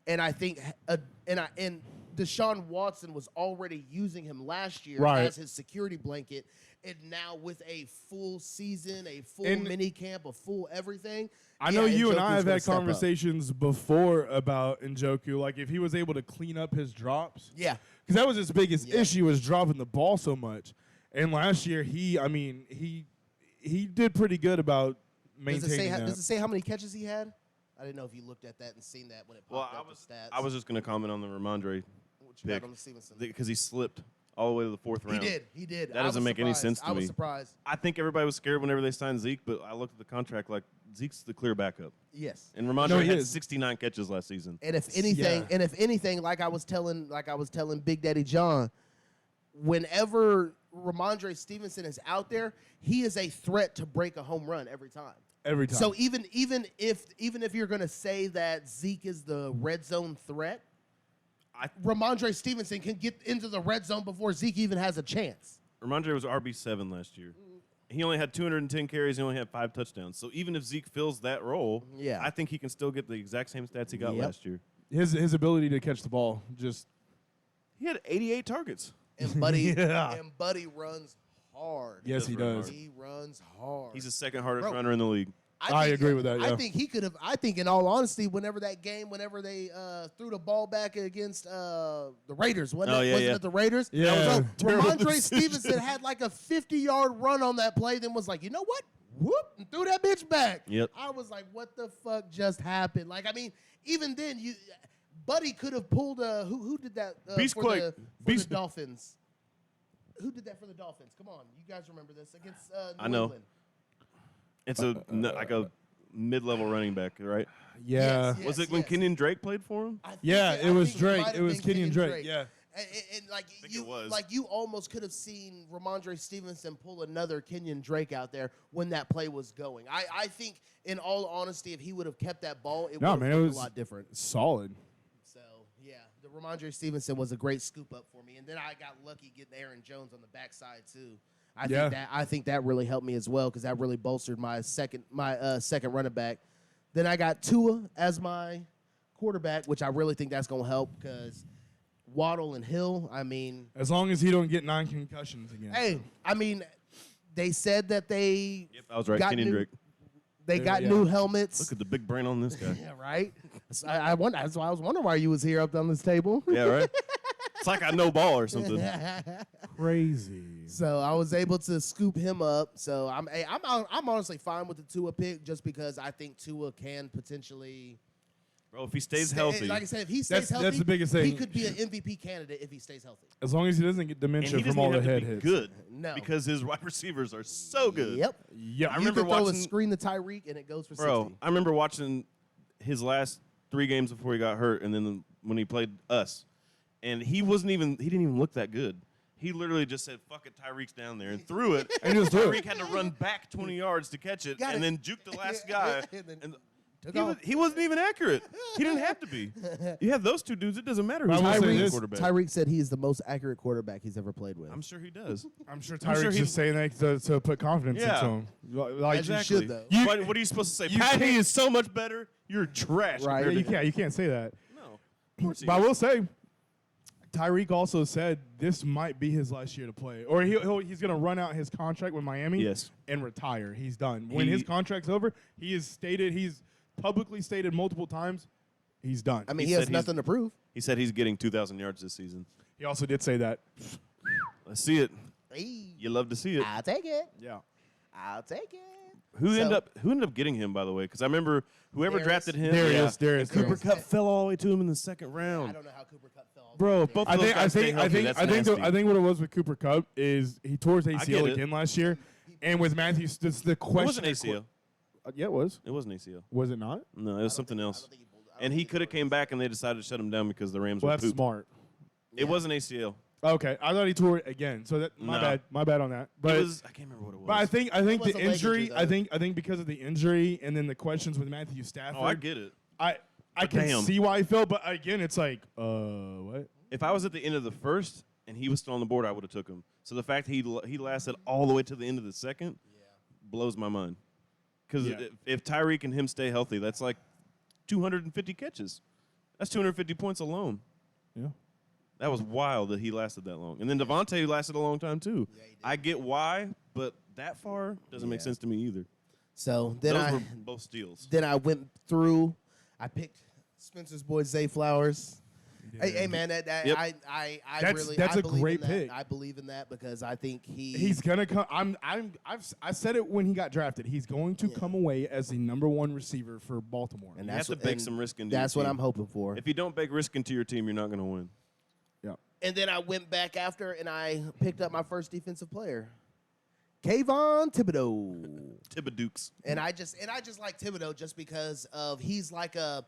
and I think and Deshaun Watson was already using him last year Right. as his security blanket, and now with a full season, a full And- mini camp, a full everything. I know you and I Njoku's have gonna had step up. conversations before about Njoku. Like if he was able to clean up his drops, Yeah. because that was his biggest Yeah. issue was dropping the ball so much. And last year he did pretty good about maintaining that. Does it say how many catches he had? I didn't know if you looked at that and seen that when it Well, popped up the stats. I was just going to comment on the Ramondre What you got pick on the Stevenson? because he slipped all the way to the fourth round. He did. That I doesn't was make any surprised. sense to I was me. surprised. I think everybody was scared whenever they signed Zeke, but I looked at the contract like Zeke's the clear backup. Yes. And Ramondre No, he had is. 69 catches last season. And if anything, Yeah. like I was telling Big Daddy John, whenever Ramondre Stevenson is out there, he is a threat to break a home run every time. Every time. So even if you're gonna say that Zeke is the red zone threat, Ramondre Stevenson can get into the red zone before Zeke even has a chance. Ramondre was RB7 last year. He only had 210 carries. He only had 5 touchdowns. So even if Zeke fills that role, Yeah. I think he can still get the exact same stats he got Yep. last year. his ability to catch the ball just He had 88 targets. And Buddy Yeah. and Buddy runs hard. yes he does run does. hard. He runs hard. He's the second hardest Bro. runner in the league. I agree with that, I yeah. think he could have. I think, in all honesty, whenever they threw the ball back against the Raiders, wasn't it the Raiders? Yeah. So Terrible Ramondre decision. Stevenson had like a 50-yard run on that play, then was like, you know what? Whoop, and threw that bitch back. Yep. I was like, what the fuck just happened? Like, I mean, even then, Buddy could have pulled a who did that Beastquake. the Dolphins? Who did that for the Dolphins? Come on, you guys remember this against New I know. England. It's like a mid-level running back, right? Yeah. Yes, Was it when yes. Kenyon Drake played for him? I think Yeah, I it was think Drake. might have It was been Kenyon Drake. Yeah. And like think it was. you almost could have seen Ramondre Stevenson pull another Kenyon Drake out there when that play was going. I think, in all honesty, if he would have kept that ball, it would have it looked was a lot different. solid. So yeah, the Ramondre Stevenson was a great scoop up for me, and then I got lucky getting Aaron Jones on the backside too. I think that really helped me as well because that really bolstered my second running back. Then I got Tua as my quarterback, which I really think that's gonna help because Waddle and Hill. I mean, As long as he don't get 9 concussions again. hey, I mean, they said that they Yep, I was right. got Kenyon new, Drake. they got Yeah. new helmets. Look at the big brain on this guy. Yeah, right. So I wonder. That's why I was wondering why you was here up on this table. Yeah, right? It's like I know ball or something. Crazy. So I was able to scoop him up. So I'm honestly fine with the Tua pick just because I think Tua can potentially Bro, if he stays stay- healthy. Like I said, if he stays healthy, that's the biggest he thing. could be an MVP candidate if he stays healthy. As long as he doesn't get and dementia he from doesn't all even the have head to be hits. good. No. Because his wide receivers are so good. Yep. Yep. I You remember can throw a watching- screen to Tyreek and it goes for Bro, 60. I remember watching his last 3 games before he got hurt, and then when he played us, and he didn't even look that good. He literally just said, "Fuck it, Tyreek's down there," and threw it. And just threw Tyreek it. had to run back 20 yards to catch it, Got and it. then juke the last guy. And then and took he, off. he wasn't even accurate. He didn't have to be. You have those two dudes, it doesn't matter who's I will say the this, quarterback. Tyreek said he is the most accurate quarterback he's ever played with. I'm sure he does. I'm sure I'm Tyreek's sure just saying that to put confidence Yeah. into him. Like, Exactly. should, though. What are you supposed to say? you Patty can't- is so much better. You're trash. Right. compared Yeah, to you can't say that. No. Of course he But I is. will say, Tyreek also said this might be his last year to play, or he's going to run out his contract with Miami Yes. and retire. He's done. When He- his contract's over, he's publicly stated multiple times, he's done. I mean, He he has said he's- nothing to prove. He said he's getting 2,000 yards this season. He also did say that. Let's see it. Hey, You love to see it. I'll take it. Yeah. I'll take it. Who So- ended up getting him, by the way? Because I remember whoever Darius. drafted him. Darius. and Cooper Darius. Cup fell all the way to him in the second I round. don't know how Cooper Cup fell. Bro, both I of those think guys stay healthy. That's nasty. I think what it was with Cooper Kupp is he tore his get ACL it. again last year, and with Matthews, that's the It question. wasn't ACL. Yeah, it was. It wasn't ACL. Was it not? No, it was something else. And he could have came back, and they decided to shut him down because the Rams Well, were that's poop. smart. It wasn't ACL. Okay, I thought he tore it again. So that my No. bad on that. But It was. I can't remember what it was. but I think was the a leg injury. injury, I though. think because of the injury and then the questions with Matthew Stafford. Oh, I get it. I But can damn. see why he fell, but again, it's like, what? If I was at the end of the first and he was still on the board, I would have took him. So the fact he lasted all the way to the end of the second blows my mind. Because Yeah. if Tyreek and him stay healthy, that's like 250 catches. That's 250 points alone. Yeah. That was wild that he lasted that long. And then Devontae lasted a long time too. Yeah, he did. I get why, but that far doesn't make Yeah. sense to me either. So then Those I were both steals. then I went through. I picked Spencer's boy Zay Flowers. Hey man, Yep. I really that's I a believe great in that. pick. I believe in that because I think He's gonna come. I said it when he got drafted. He's going to come away as the #1 receiver for Baltimore. and You have that's to what, bake and some risk into That's your what team. I'm hoping for. If you don't bake risk into your team, you're not going to win. Yeah. And then I went back after and I picked up my first defensive player, Kayvon Thibodeau. Thibodeaux. And I just like Thibodeau just because of he's a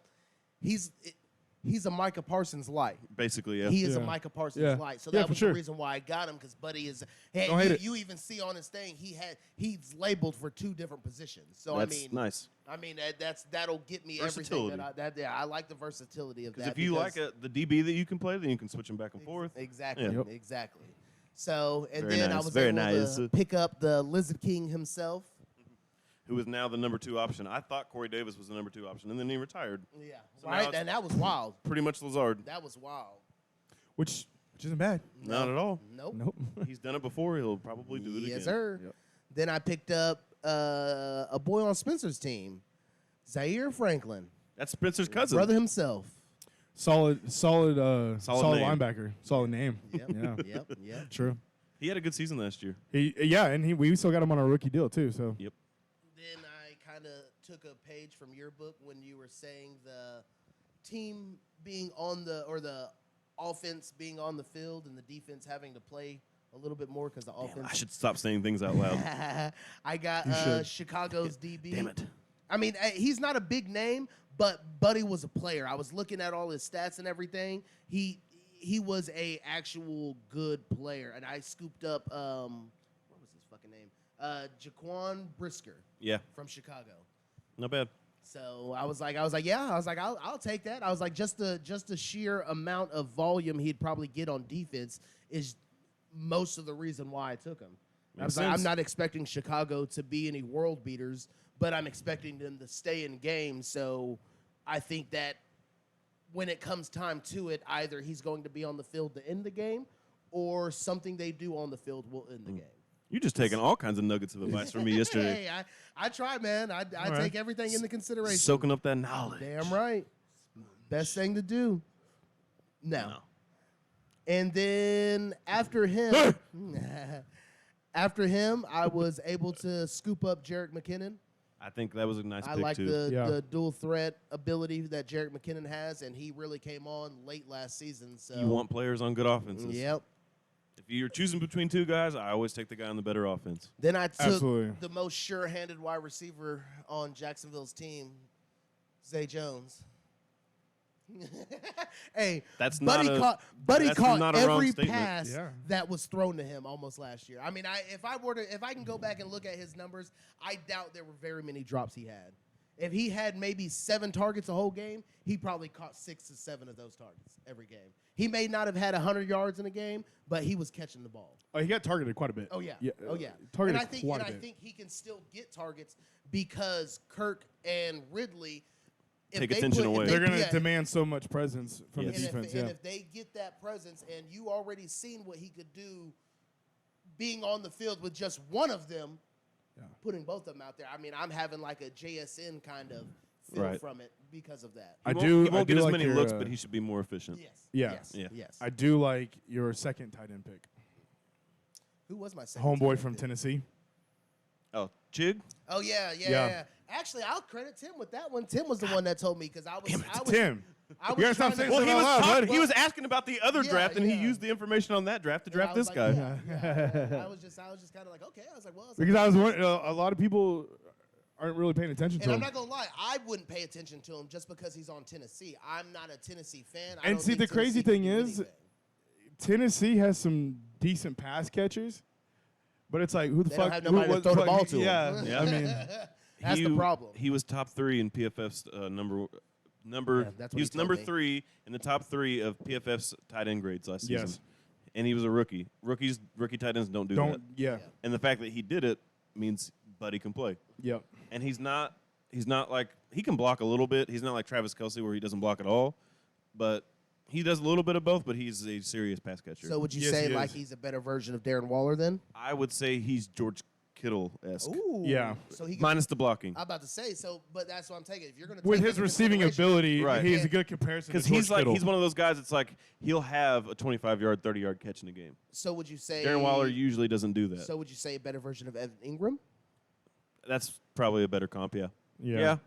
Micah Parsons light. Basically, yeah. He is a Yeah. Micah Parsons Yeah. light. So Yeah, that for was sure. the reason why I got him because Buddy is. Hey, Don't hate it. you even see on his thing he's labeled for 2 different positions. So That's I mean, nice. that'll get me Versatility. everything I like the versatility of that. Because if you like the DB that you can play, then you can switch them back and forth. Exactly. Yeah. Yep. Exactly. So and Very then I nice, was very able nice. to pick up the Lizard King himself. Who is now the number 2 option. I thought Corey Davis was the number 2 option, and then he retired. Yeah. So now right. it's- And that was wild. Pretty much Lazard. That was wild. which isn't bad. Not at all. Nope. Nope. He's done it before. He'll probably do it again. Yes, sir. Yep. Then I picked up a boy on Spencer's team, Zaire Franklin, That's Spencer's cousin. brother himself. Solid name. linebacker. Solid name. Yep. Yeah. Yep. True. He had a good season last year. We still got him on our rookie deal too. So Yep. Then I kind of took a page from your book when you were saying the team being on the offense being on the field and the defense having to play a little bit more because the offense. I should stop saying things out loud. I got You should. Chicago's DB. Damn it. I mean, he's not a big name, but Buddy was a player. I was looking at all his stats and everything. He was a actual good player, and I scooped up what was his fucking name? Jaquan Brisker Yeah, from Chicago. not bad. So I was like, I'll take that. I was like, just the sheer amount of volume he'd probably get on defense is most of the reason why I took him. I Makes was like, I'm sense. not expecting Chicago to be any world beaters, but I'm expecting them to stay in games. So I think that when it comes time to it, either he's going to be on the field to end the game, or something they do on the field will end the game. You just taking all kinds of nuggets of advice from me yesterday. Hey, I try, man. I right. take everything into consideration. Soaking up that knowledge. Damn right. Best thing to do. No. No. And then after him, I was able to scoop up Jerick McKinnon. I think that was a nice I pick like too. the dual threat ability that Jerick McKinnon has, and he really came on late last season. So You want players on good offenses. Yep. If you're choosing between two guys, I always take the guy on the better offense. Then I took Absolutely. the most sure-handed wide receiver on Jacksonville's team, Zay Jones. Hey, That's Buddy not a- caught that's not a wrong every statement. pass Yeah. that was thrown to him almost last year. I mean, if I can go back and look at his numbers, I doubt there were very many drops he had. If he had maybe 7 targets a whole game, he probably caught 6 to 7 of those targets every game. He may not have had 100 yards in a game, but he was catching the ball. Oh, he got targeted quite a bit. Oh yeah. Oh yeah. and Targeted I think quite and a I bit. think he can still get targets because Kirk and Ridley if Take they attention put- if away. they- They're going to yeah, demand so much presence from Yes. the defense. and Yeah. if they get that presence and you already seen what he could do being on the field with just one of them, Yeah. putting both of them out there. I mean, I'm having like a JSN kind of feel Right. from it because of that. I He won't- do. He I won't do get as like many your, looks, but he should be more efficient. Yes. Yeah. Yes. Yeah. Yes. I do like your second tight end pick. Who was my second? Homeboy tight from end? Tennessee. Oh, Chig? Oh yeah. Yeah. Actually, I'll credit Tim with that one. Tim was the one that told me because I was Tim. I You gotta was stop trying to saying Well, stuff he out was loud, talking, bud. he was asking about the other Yeah, draft, and he yeah. used the information on that draft to and draft I this was guy. like, yeah. I was just kind of like, okay. I was like, well, it's Because I was wondering, a lot of people aren't really paying attention to and I'm him. not gonna lie, I wouldn't pay attention to him just because he's on Tennessee. I'm not a Tennessee fan. I And don't see, think the crazy Tennessee thing can do is- anything. Tennessee has some decent pass catchers, but it's like, who the They fuck? don't have nobody to what throw the fuck- ball to 'em. Yeah, Yeah. I mean, That's the problem. He was top 3 in PFF's number. Yeah, that's what He was he told number me. 3 in the top 3 of PFF's tight end grades last season. Yes. And he was a rookie. Rookie tight ends don't do that. yeah, And the fact that he did it means Buddy can play. yep. And he's not like, he can block a little bit. He's not like Travis Kelce where he doesn't block at all. But he does a little bit of both, but he's a serious pass catcher. So would you Yes, say he like is. he's a better version of Darren Waller then? I would say he's George Kittle-esque. Ooh. Yeah. So he. Minus the blocking. I'm about to say so, but that's what I'm taking. If you're gonna With take his into receiving consideration- ability, Right. he's a good comparison. Because to George he's like Kittle. he's one of those guys. It's like he'll have a 25-yard, 30-yard catch in a game. So would you say Darren Waller usually doesn't do that. So would you say a better version of Evan Ingram? That's probably a better comp. Yeah. Yeah.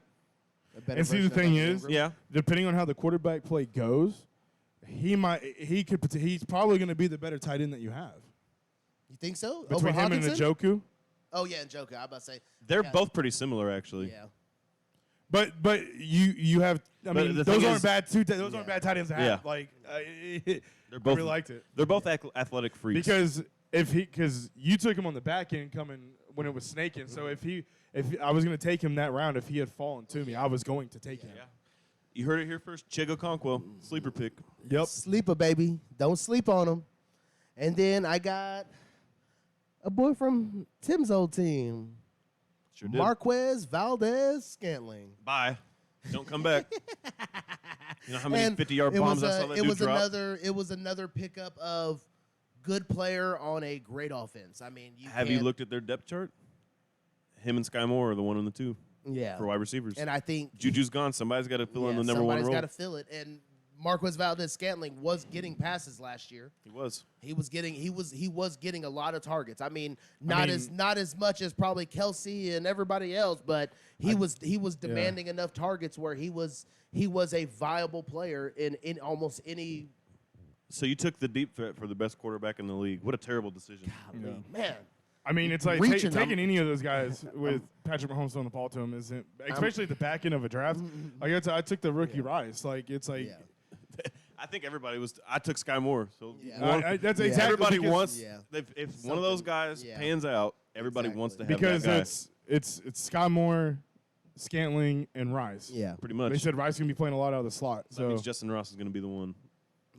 A better And see, the version of thing Evan is- Ingram? Yeah. Depending on how the quarterback play goes, he's probably going to be the better tight end that you have You think so? between Over him and Hawkinson? Njoku. Oh yeah, and Joker. I'm about to say They're yeah, both pretty similar, actually. Yeah. But you have. I But mean, the those thing aren't is- bad. Those Yeah. aren't bad tight ends to have. Yeah. Like They're I both. really liked it They're both athletic freaks. because because you took him on the back end coming when it was snaking. So if I was going to take him that round, if he had fallen to me, I was going to take him. Yeah. You heard it here first. Chigo Conquo, sleeper pick. Yep. Sleeper, baby. Don't sleep on him. And then I got a boy from Tim's old team, Sure did. Marquez Valdez Scantling. Bye. Don't come back. You know how many And 50-yard it bombs was I saw a- that it dude was drop? another pickup of good player on a great offense. I mean, Have you can't- looked at their depth chart? him and Sky Moore are the 1 and the 2 Yeah. for wide receivers. And I think Juju's gone. Somebody's got to fill in the number 1 somebody's role. got to fill it. And Marquez Valdez-Scantling was getting passes last year. He was. He was getting a lot of targets. I mean, not as much as probably Kelsey and everybody else, but he was demanding enough targets where he was a viable player in almost any. So you took the deep threat for the best quarterback in the league. What a terrible decision. Man. I mean, it's like Reaching taking them. any of those guys with Patrick Mahomes throwing the ball to him isn't, especially at the back end of a draft. Like I took the rookie Rice. Like it's like. Yeah. I think everybody was. I took Sky Moore. So Yeah. That's Yeah. exactly everybody because- wants. Yeah. If one of those guys Yeah. pans out, everybody Exactly. wants to have because that guy. it's Sky Moore, Scantling, and Rice. Yeah. Pretty much. They said Rice is gonna be playing a lot out of the slot. that So means Justin Ross is going to be the one.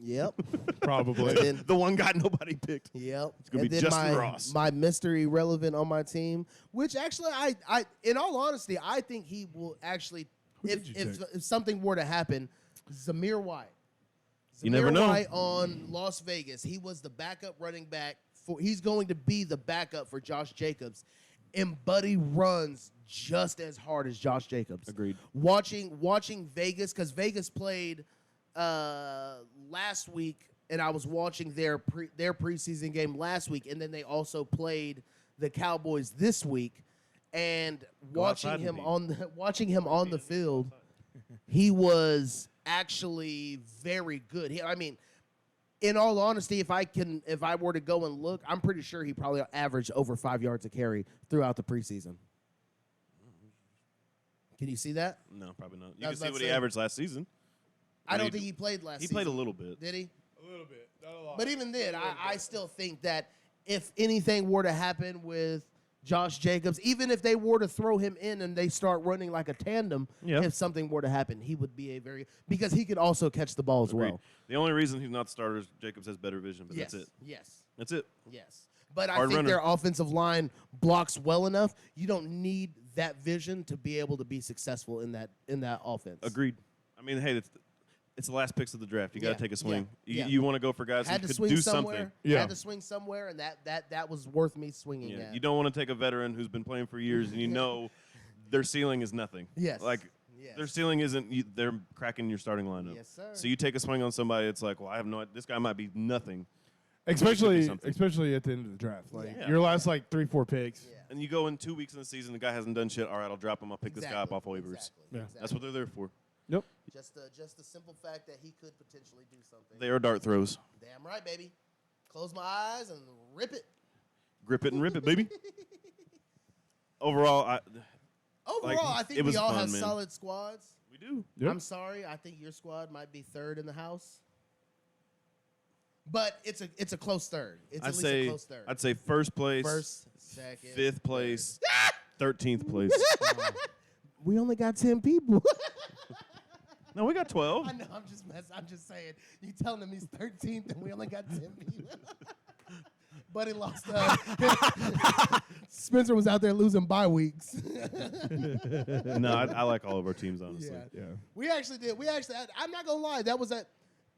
Yep. probably. And then, The one guy nobody picked. yep. It's gonna And be then Justin my, Ross. my mystery relevant on my team, which actually I in all honesty, I think he will actually did you if something were to happen, Zamir White. You never know. White on Las Vegas. He was the backup running back he's going to be the backup for Josh Jacobs. And Buddy runs just as hard as Josh Jacobs. Agreed. Watching Vegas, because Vegas played last week, and I was watching their preseason game last week, and then they also played the Cowboys this week. And Go watching outside him and on the field, he was actually very good. I mean, in all honesty, if I were to go and look, I'm pretty sure he probably averaged over 5 yards a carry throughout the preseason. Can you see that? No, probably not. You I can was see about what to he say. averaged last season. I don't think he played last He season. played a little bit. Did he? A little bit, not a lot. But even then, I still think that if anything were to happen with Josh Jacobs, even if they were to throw him in and they start running like a tandem, Yeah. if something were to happen, he would be because he could also catch the ball as Agreed. well. The only reason he's not starter is Jacobs has better vision, but Yes. that's it. Yes. That's it. Yes. But I Hard think runner. their offensive line blocks well enough. You don't need that vision to be able to be successful in that offense. Agreed. I mean, hey, it's the last picks of the draft. You got Yeah, to take a swing. yeah. You want to go for guys Had who to could swing do somewhere. something. Yeah. Had to swing somewhere, and that was worth me swinging Yeah. at. You don't want to take a veteran who's been playing for years and you know their ceiling is nothing. Yes. Like Yes. their ceiling isn't. They're cracking your starting lineup. Yes, sir. So you take a swing on somebody. It's like, well, I have no. This guy might be nothing. especially something. especially at the end of the draft, like Yeah. your last like 3-4 picks. Yeah. And you go in 2 weeks in the season, the guy hasn't done shit. All right, I'll drop him. I'll pick this guy up off waivers. Exactly. Yeah. That's what they're there for. Yep. Just the simple fact that he could potentially do something. They are dart throws. Damn right, baby. Close my eyes and rip it. Grip it and rip it, baby. Overall, Overall, I think it was we all fun, have man. solid squads. we do. Yep. I'm sorry, I think your squad might be third in the house. But it's a close third. It's at least a close third. I'd say first place, First, second, fifth place, 13th place. We only got 10 people. No, we got 12. I know, I'm just messing. I'm just saying. You telling him he's 13th and we only got 10 people. Buddy lost. Spencer was out there losing bye weeks. No, I like all of our teams, honestly. Yeah. Yeah. We actually did. I'm not gonna lie. That was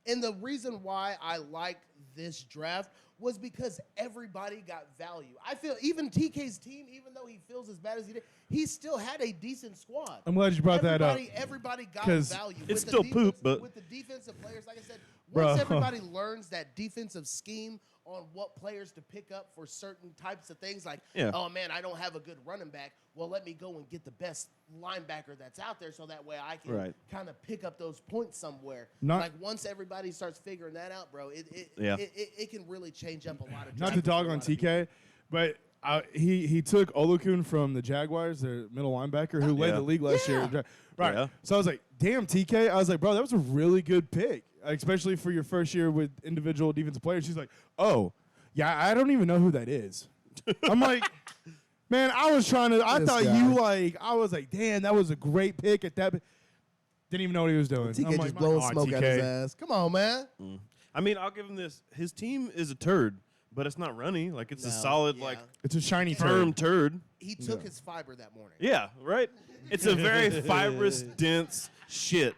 and the reason why I like this draft was because everybody got value. I feel even TK's team, even though he feels as bad as he did, he still had a decent squad. I'm glad you brought that up. Everybody got 'Cause value. it's With still the poop, but- with the defensive players, like I said, Bro. once everybody learns that defensive scheme on what players to pick up for certain types of things, like, Yeah. oh man, I don't have a good running back. Well, let me go and get the best linebacker that's out there, so that way I can Right. kind of pick up those points somewhere. Not- like once everybody starts figuring that out, bro, Yeah. it can really change up a lot of. Not to drafts dog for a on lot of people. TK, but he took Olukun from the Jaguars, their middle linebacker, who led Yeah. the league last Yeah. year. Right. Yeah. So I was like, damn, TK. I was like, bro, that was a really good pick, especially for your first year with individual defensive players. She's like, oh, yeah, I don't even know who that is. I'm like, man, I was trying to. I This thought guy. you like. I was like, damn, that was a great pick at that. Didn't even know what he was doing. TK I'm like, just blowing "My smoke God, out his TK." ass. Come on, man. I mean, I'll give him this. His team is a turd, but it's not runny. Like, it's a No, solid, yeah. like, It's a shiny firm turd. He took his fiber that morning. Yeah, right? It's a very fibrous, dense shit.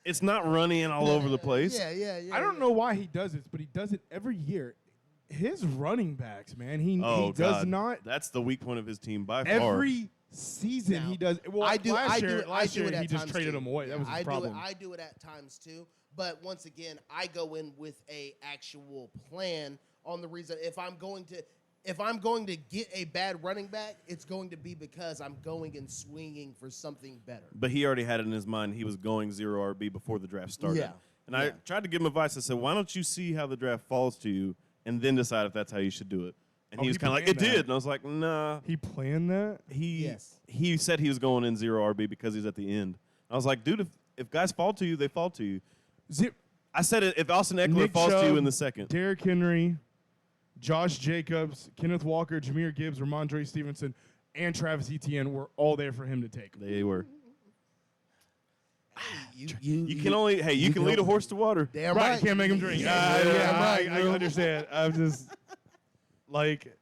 It's not runny and all over the place. Yeah. I don't know why he does this, but he does it every year. His running backs, man, he Oh, does God. not That's the weak point of his team by far. every season Now, he does. Well, I do. last I year, do. last I do year it at he just times traded too. him away. That was his I problem. I do it at times too. But once again, I go in with a actual plan on the reason if I'm going to get a bad running back, it's going to be because I'm going and swinging for something better. But he already had it in his mind he was going 0 RB before the draft started. Yeah. And I tried to give him advice. I said, why don't you see how the draft falls to you and then decide if that's how you should do it? And Oh, he was he kind of like, it planned that. did. And I was like, nah. He planned that. He said he was going in 0 RB because he's at the end. I was like, dude, if guys fall to you, they fall to you. I said it, if Austin Eckler Nick falls to you Chubb, in the second. Derrick Henry, Josh Jacobs, Kenneth Walker, Jameer Gibbs, Ramondre Stevenson, and Travis Etienne were all there for him to take. They were. You can only, hey, you can lead a horse to water. Damn Right, right. you can't make him drink. right, I understand. I'm just like,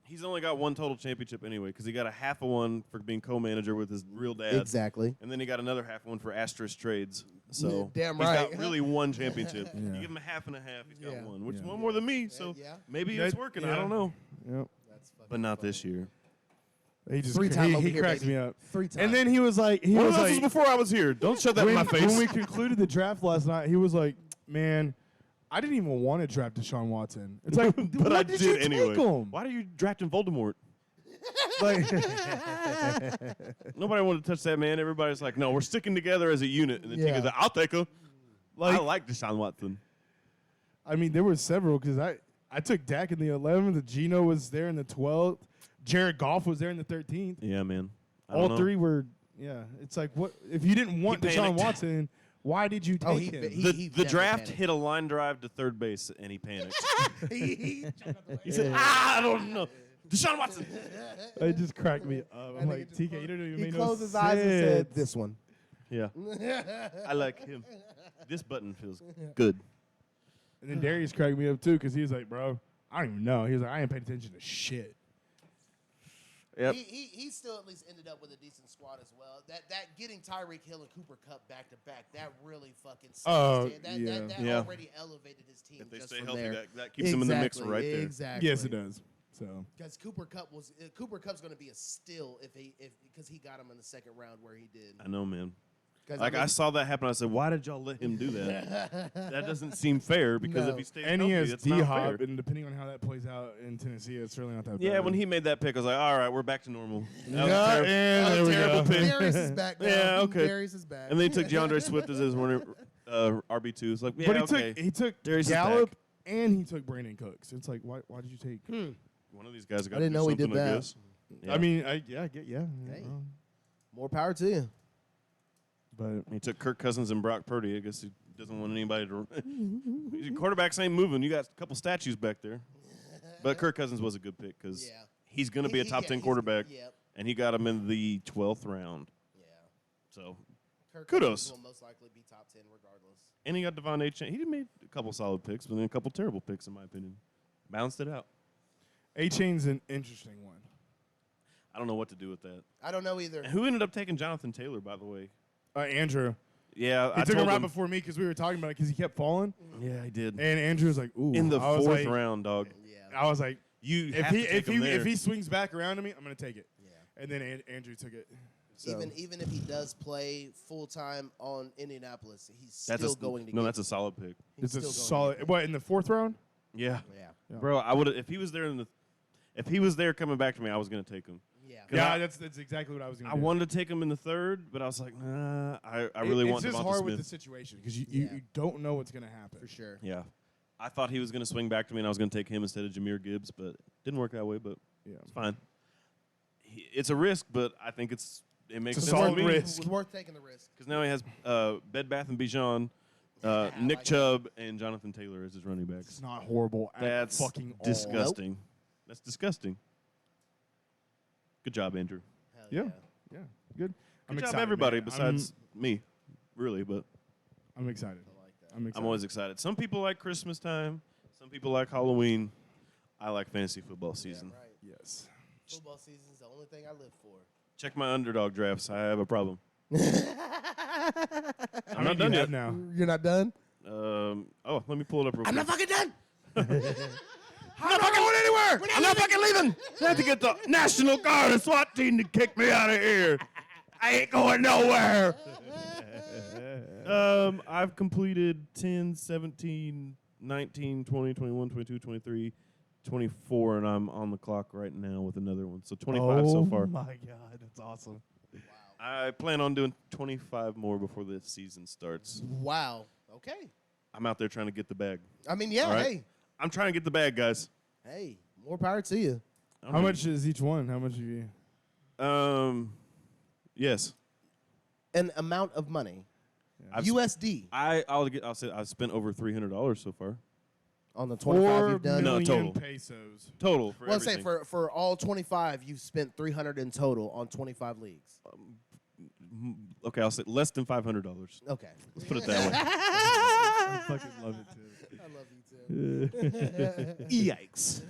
He's only got one total championship anyway because he got a half of one for being co-manager with his real dad. Exactly. And then he got another half one for asterisk trades. So Damn he's right. got really one championship. Yeah. You give him a half and a half, he's got Yeah. one, which is Yeah. one more than me. So yeah. maybe That- it's working. I yeah. don't know. yep. That's fucking But not funny. this year. He just Three-time over he here, cracks baby. me up. 3 times. And then he was like, Well, this was before I was here. Don't shove that in my face. When we concluded the draft last night, he was like, man, I didn't even want to draft Deshaun Watson. It's like, but why I did did you anyway. take him? Why are you drafting Voldemort? Like, Nobody wanted to touch that man. Everybody's like, no, we're sticking together as a unit. And then Yeah. Tinker's like, I'll take him. I like, like Deshaun Watson. I mean, there were several because I took Dak in the 11th. Geno was there in the 12th. Jared Goff was there in the 13th. Yeah, man. I All don't know. three were, yeah. It's like, what if you didn't want Deshaun panicked. Watson? Why did you take Oh, him? The definitely draft panicked. hit a line drive to third base, and he panicked. He jumped out the way. He said, I don't know. Deshaun Watson. It just cracked me up. I'm That like, nigga just TK, you don't even He make closed no his eyes and said, sense. "This one." Yeah. I like him. This button feels good. And then Darius cracked me up too because he was like, bro, I don't even know. He was like, I ain't paid attention to shit. Yep. He still at least ended up with a decent squad as well. That getting Tyreek Hill and Cooper Cup back to back, that really fucking Oh, that yeah. already elevated his team. If they just stay from healthy, there. that keeps them in the mix right there. Exactly. Yes, it does. So Because Cooper Cup's going to be a steal because he got him in the second round where he did. I know, man. 'Cause, Like, I saw that happen. I said, why did y'all let him do that? That doesn't seem fair because No. if he stays and healthy, he has that's not D-Hop, fair. and depending on how that plays out in Tennessee, it's certainly not that bad. Yeah, when he made that pick, I was like, all right, we're back to normal. That was Yeah, terrible. and That was there a we terrible go. pick. Darius is back now. Yeah, okay. Darius is back. And then he took DeAndre Swift as his runner, RB2. It's like, yeah, but he okay. took Darius is Gallup back. and he took Brandon Cooks. It's like, why did you take? One of these guys got I didn't to do know he something, did I that. guess. Yeah. I mean, yeah. Hey. More power to you. But He took Kirk Cousins and Brock Purdy. I guess he doesn't want anybody to. Quarterbacks ain't moving. You got a couple statues back there. But Kirk Cousins was a good pick because Yeah. he's going to be a top 10 quarterback, Yep. and he got him in the 12th round. Yeah. So, Kirk Kudos. Cousins will most likely be top 10 regardless. and he got Devon A. Chain. He made a couple solid picks, but then a couple terrible picks, in my opinion. Balanced it out. A-Chain's an interesting one. I don't know what to do with that. I don't know either. And who ended up taking Jonathan Taylor, by the way? Andrew. Yeah, He I took told him right before me because we were talking about it because he kept falling. Yeah, he did. And Andrew was like, ooh. In the I was 4th like- round, dog. Yeah. I was like, You if have he to take him there. if he swings back around to me, I'm gonna take it. Yeah. And then Andrew took it. So. Even if he does play full time on Indianapolis, he's that's still a, going to no, get that's a solid pick. It's he's a still going to solid. get What in the 4th round? Yeah, Yeah. Yeah. bro. I would if he was there if he was there coming back to me, I was gonna take him. Yeah. 'Cause Yeah, I- that's exactly what I was gonna I do. wanted to take him in the 3rd, but I was like, nah. I really want It's just Devonta hard Smith. with the situation because you Yeah. don't know what's gonna happen. For sure. Yeah, I thought he was gonna swing back to me, and I was gonna take him instead of Jameer Gibbs, but it didn't work that way. But Yeah. it's fine. It's a risk, but I think it makes It's a sense solid to me. risk. It's worth taking the risk. Because now he has Bed Bath and Bijan, I Nick like Chubb, and Jonathan Taylor as his running backs. It's not horrible. That's at fucking all. disgusting. That's disgusting. Good job, Andrew. Hell Yeah. yeah. Yeah, good. I'm Good excited, job, everybody, man. besides me, really. But I'm excited. I like that. I'm excited. I'm always excited. Some people like Christmas time. Some people like Halloween. I like fantasy football season. Yeah, right. Yes. Football season's the only thing I live for. Check my underdog drafts. I have a problem. I'm How many not do you done have yet. now. You're not done? Let me pull it up real I'm quick. not fucking done. I'm not fucking going anywhere. I'm not fucking leaving. I have to get the National Guard and SWAT team to kick me out of here. I ain't going nowhere. I've completed 10, 17, 19, 20, 21, 22, 23, 24, and I'm on the clock right now with another one. So 25 so far. Oh my God, that's awesome. I plan on doing 25 more before the season starts. Wow. Okay. I'm out there trying to get the bag. I mean, yeah. All right. I'm trying to get the bag, guys. Hey, more power to you. How much is each one? How much have you? Yes. An amount of money. I've USD I'll say I've spent over $300 so far. on the 25 you've done. No, total. Pesos. Total for Well, everything. say for all 25, you've spent 300 in total on 25 leagues. Okay, I'll say less than $500. Okay. Let's put it that way. I fucking love it too. I love you too. Yikes.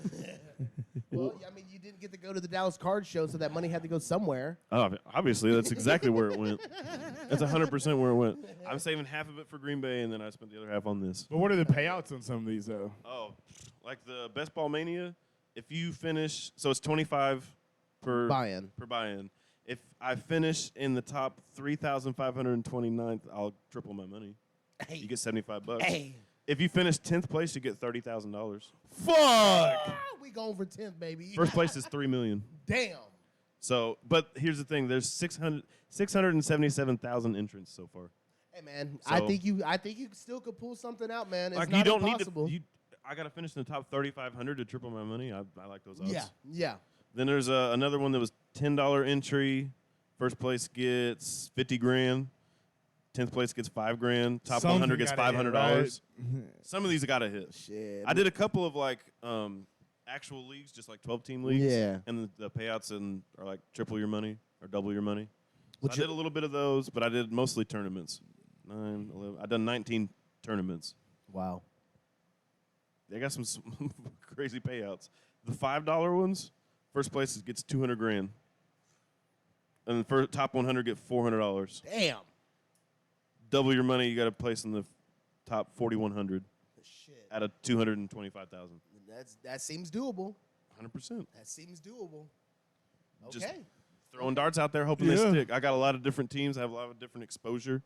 Well, I mean, you didn't get to go to the Dallas Card show, so that money had to go somewhere. Obviously, that's exactly where it went. That's 100% where it went. I'm saving half of it for Green Bay, and then I spent the other half on this. But what are the payouts on some of these though? Oh, like the Best Ball Mania, if you finish, so it's 25 per Buy-in. per buy-in. If I finish in the top 3,529th, I'll triple my money. Hey. You get $75. Hey. If you finish 10th place, you get $30,000. Fuck! We going for 10th, baby. First place is $3 million. Damn. So, but here's the thing: there's 677,000 entrants so far. Hey, man, So- I think you still could pull something out, man. It's Like not you don't impossible. need to. I gotta finish in the top 3,500 to triple my money. I like those odds. Yeah, yeah. Then there's another one that was $10 entry. First place gets 50 grand. 10th place gets 5 grand. Top Something 100 gets gotta hit, $500. Some of these gotta hit. Shit. I did a couple of like actual leagues, just like 12-team leagues. Yeah. And the payouts are like triple your money or double your money. So Would I you- did a little bit of those, but I did mostly tournaments. 9, 11. I've done 19 tournaments. Wow. They got some crazy payouts. The $5 ones, first place gets 200 grand. And the first, top 100 get $400. Damn. Double your money, you got to place in the top 4,100 Shit. out of 225,000. That seems doable. 100%. That seems doable. Okay. Just throwing darts out there, hoping they Yeah. stick. I got a lot of different teams. I have a lot of different exposure.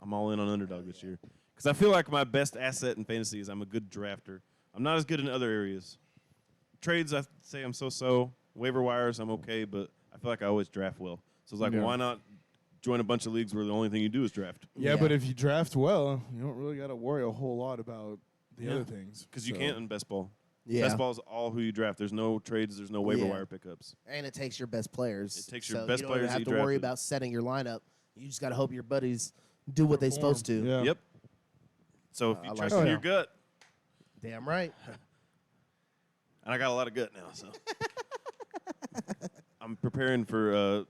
I'm all in on underdog this year because I feel like my best asset in fantasy is I'm a good drafter. I'm not as good in other areas. Trades, I say I'm so-so. Waiver wires, I'm okay, but I feel like I always draft well. So it's like, Yeah. why not join a bunch of leagues where the only thing you do is draft? Yeah, Yeah. but if you draft well, you don't really got to worry a whole lot about the Yeah. other things. Because you So- can't in best ball. Yeah. Best ball is all who you draft. There's no trades. There's no waiver Yeah. wire pickups. And it takes your best players. It takes your so best you don't players even that have you to worry drafted. about setting your lineup. You just got to hope your buddies do what they're Perform. supposed to. Yeah. Yep. So if you I like trust that. in Oh, your yeah. gut, Damn right. and I got a lot of gut now, so I'm preparing for.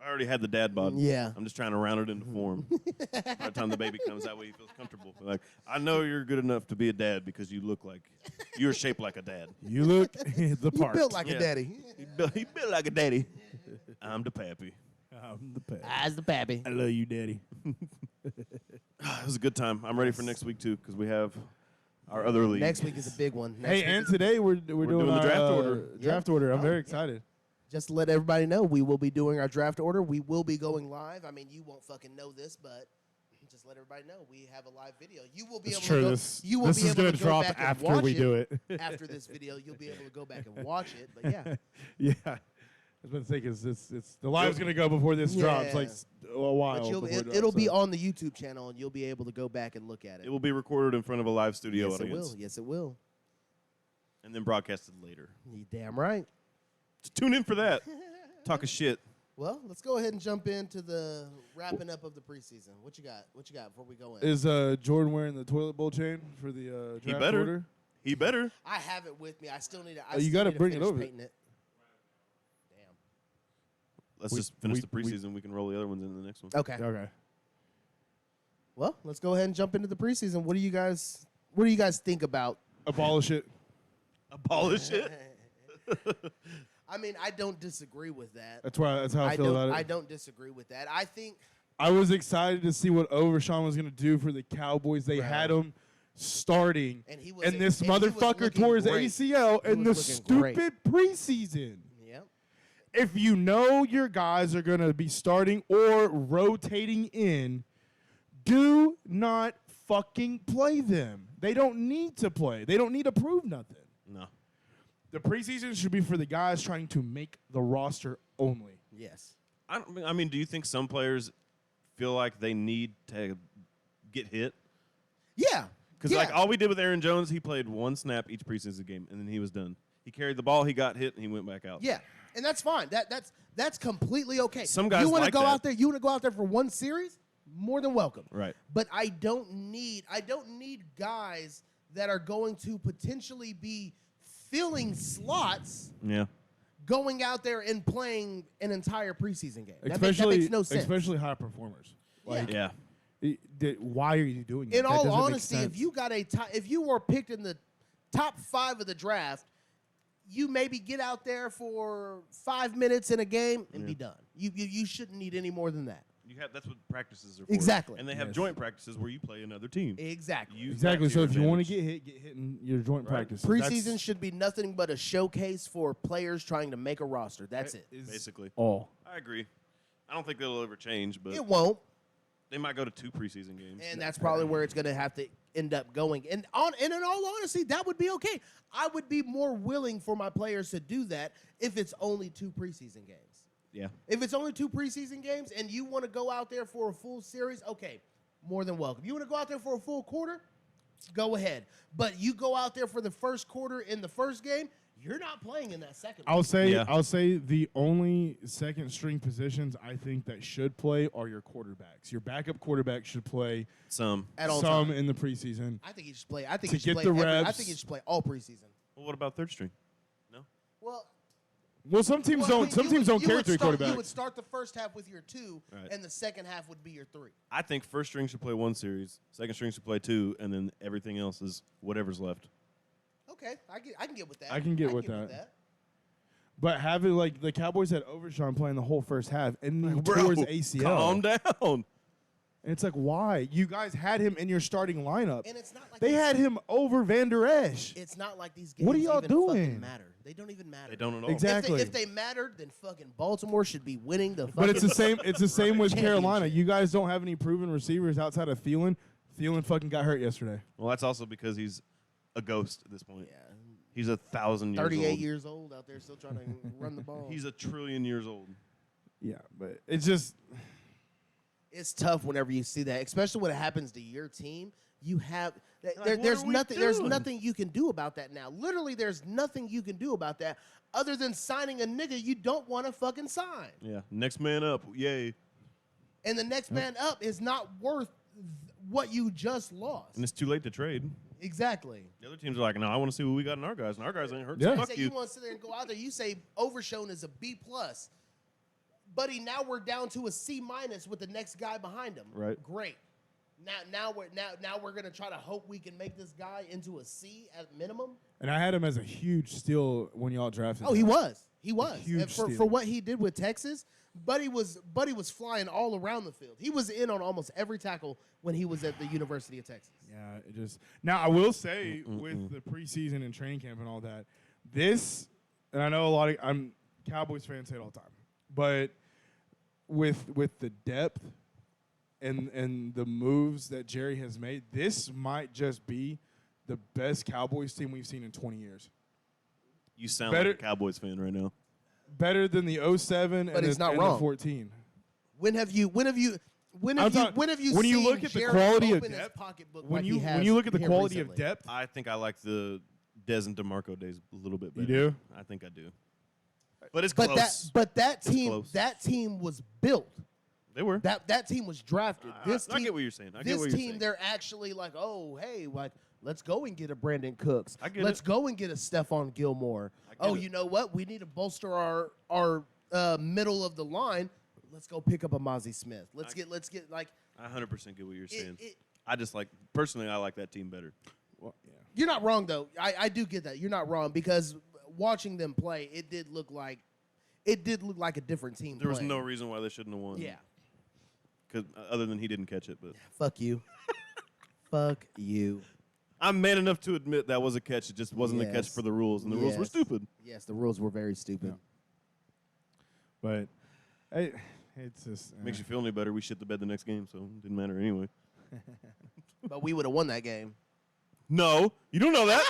I already had the dad bod. Yeah. I'm just trying to round it into form. By the time the baby comes, that way he feels comfortable. Like I know you're good enough to be a dad because you look like you're shaped like a dad. You look the You part. built like Yeah. a daddy. He built like a daddy. I'm the pappy. I'm the pet. As the pappy. I love you, daddy. It was a good time. I'm ready for next week too because we have our other league. Next week is a big one. Next Hey, week and is- today we're doing doing the our, draft order. Draft order. I'm very excited. just to let everybody know, we will be doing our draft order. We will be going live. I mean, you won't fucking know this, but just let everybody know we have a live video. You will be It's able true. to go, This you will this be is able gonna to go drop back and after watch we it. do it. After this video, you'll be able to go back and watch it. But yeah, Yeah. I was going to say because it's the live's going to go before this drops, Yeah. like a while. but before it it'll drops, be so. on the YouTube channel, and you'll be able to go back and look at it. It will be recorded in front of a live studio Yes, it audience will. Yes, it will. and then broadcasted later. You damn right. So tune in for that. Talk a shit. Well, let's go ahead and jump into the wrapping up of the preseason. What you got? What you got before we go in? Is Jordan wearing the toilet bowl chain for the draft He better. order? He better. I have it with me. I still need to. Oh, you gotta bring it finish over. painting it. Damn. Let's We- just finish we- the preseason. We can roll the other ones into the next one. Okay. Okay. Well, let's go ahead and jump into the preseason. What do you guys think about? Abolish it. Abolish it. I mean, I don't disagree with that. That's how I feel don't. about it. I don't disagree with that. I think I was excited to see what Overshawn was going to do for the Cowboys. They Right. had him starting, And he was- this and he was motherfucker looking tore his great. ACL He in the was looking great. stupid preseason. Yep. If you know your guys are going to be starting or rotating in, do not fucking play them. They don't need to play. They don't need to prove nothing. No. The preseason should be for the guys trying to make the roster only. Yes. I mean, do you think some players feel like they need to get hit? Yeah. Because yeah. like all we did with Aaron Jones, he played one snap each preseason game, and then he was done. He carried the ball, he got hit, and he went back out. Yeah, and that's fine. That's completely okay. Some guys you wanna like go that. out there. You want to go out there for one series? More than welcome. Right. But I don't need guys that are going to potentially be filling slots Yeah. going out there and playing an entire preseason game. That makes no sense. Especially high performers. Like, Yeah. why are you doing that? In That all doesn't make honesty, if sense. you got if you were picked in the top 5 of the draft, you maybe get out there for 5 minutes in a game and be done. You shouldn't need any more than that. That's what practices are for. Exactly. And they have Yes. joint practices where you play another team. Exactly. Use Exactly. that So to if your you want to advantage. get hit in your joint Right. practice. Preseason should be nothing but a showcase for players trying to make a roster. That's it. Basically. all. I agree. I don't think that'll ever change, but It won't, they might go to 2 preseason games. and that's probably where it's going to have to end up going. And in all honesty, that would be okay. I would be more willing for my players to do that if it's only 2 preseason games. Yeah. If it's only 2 preseason games and you want to go out there for a full series, okay, more than welcome. You want to go out there for a full quarter? Go ahead. But you go out there for the first quarter in the first game, you're not playing in that second one. I'll Yeah. say the only second string positions I think that should play are your quarterbacks. Your backup quarterback should play Some. At all some times. in the preseason. I think he should play. I think To he should get play the I reps. think he should play all preseason. Well, what about third string? No. Well, Well, some teams well, don't. Some teams don't carry 3 You would quarterbacks. start the first half with your 2, Right. and the second half would be your 3. I think first string should play 1 series, second string should play 2, and then everything else is whatever's left. Okay, I can get with that. I can get with that. But having like the Cowboys had Overshawn playing the whole first half and he tore his ACL. Calm down. And it's like, why? You guys had him in your starting lineup. And it's not like They had him over Van Der Esch. It's not like these games What are y'all even doing? fucking matter. They don't even matter. They don't at all. Exactly. If they mattered, then fucking Baltimore should be winning the fucking But it's the same. It's the same with Carolina. Championship. You guys don't have any proven receivers outside of Thielen. Thielen fucking got hurt yesterday. Well, that's also because he's a ghost at this point. Yeah. He's 1,000 years 38 old. years old out there still trying to run the ball. He's 1,000,000,000,000 years old. Yeah, but it's just It's tough whenever you see that, especially when it happens to your team. You have what there's are we there's doing? nothing you can do about that now. Literally, there's nothing you can do about that other than signing a nigga you don't want to fucking sign. Yeah. Next man up. Yay. And the next man up is not worth what you just lost. And it's too late to trade. Exactly. The other teams are like, no, I want to see what we got in our guys, and our guys ain't hurt. Yeah. So fuck Say you. you want to sit there and go out there. You say Overshown is a B plus, buddy. Now we're down to a C minus with the next guy behind him. Right. Great. Now we're gonna try to hope we can make this guy into a C at minimum. and I had him as a huge steal when y'all drafted. Oh, he him. was. He was. huge And for steal. what he did with Texas, Buddy was flying all around the field. He was in on almost every tackle when he was at the University of Texas. Yeah, it just now I will say with the preseason and training camp and all that, this and I know a lot of I'm Cowboys fans say it all the time, but with the depth and the moves that Jerry has made, this might just be the best Cowboys team we've seen in 20 years. You sound Better- like a Cowboys fan right now. Better than the 07 But and, he's the, not and wrong. the 14. When have you I'm seen talking- when you seen look at the Jerry quality of open his depth, pocketbook When like you he has when you look at the here quality recently? of depth, I think I like the Dez and DeMarco days a little bit better. You do? I think I do. But it's But close. that close. team was built. They were. That team was drafted. This I team, get what you're saying. I get this what you're team, saying. they're actually like, oh, hey, like, let's go and get a Brandon Cooks. I get Let's it. go and get a Stephon Gilmore. get Oh, it. you know what? We need to bolster our middle of the line. Let's go pick up a Mozzie Smith. Let's get like. I 100% get what you're saying. it- I just like, personally, I like that team better. well, yeah. You're not wrong though. I do get that. You're not wrong because watching them play, it did look like a different team. There was playing. no reason why they shouldn't have won. Yeah. Cause, other than he didn't catch it. But Fuck you. Fuck you. I'm man enough to admit that was a catch. It just wasn't a catch Yes. for the rules, and the rules were Yes. stupid. Yes, the rules were very stupid. But it's just Makes you feel any better? We shit the bed the next game, so it didn't matter anyway. But we would have won that game. No, you don't know that.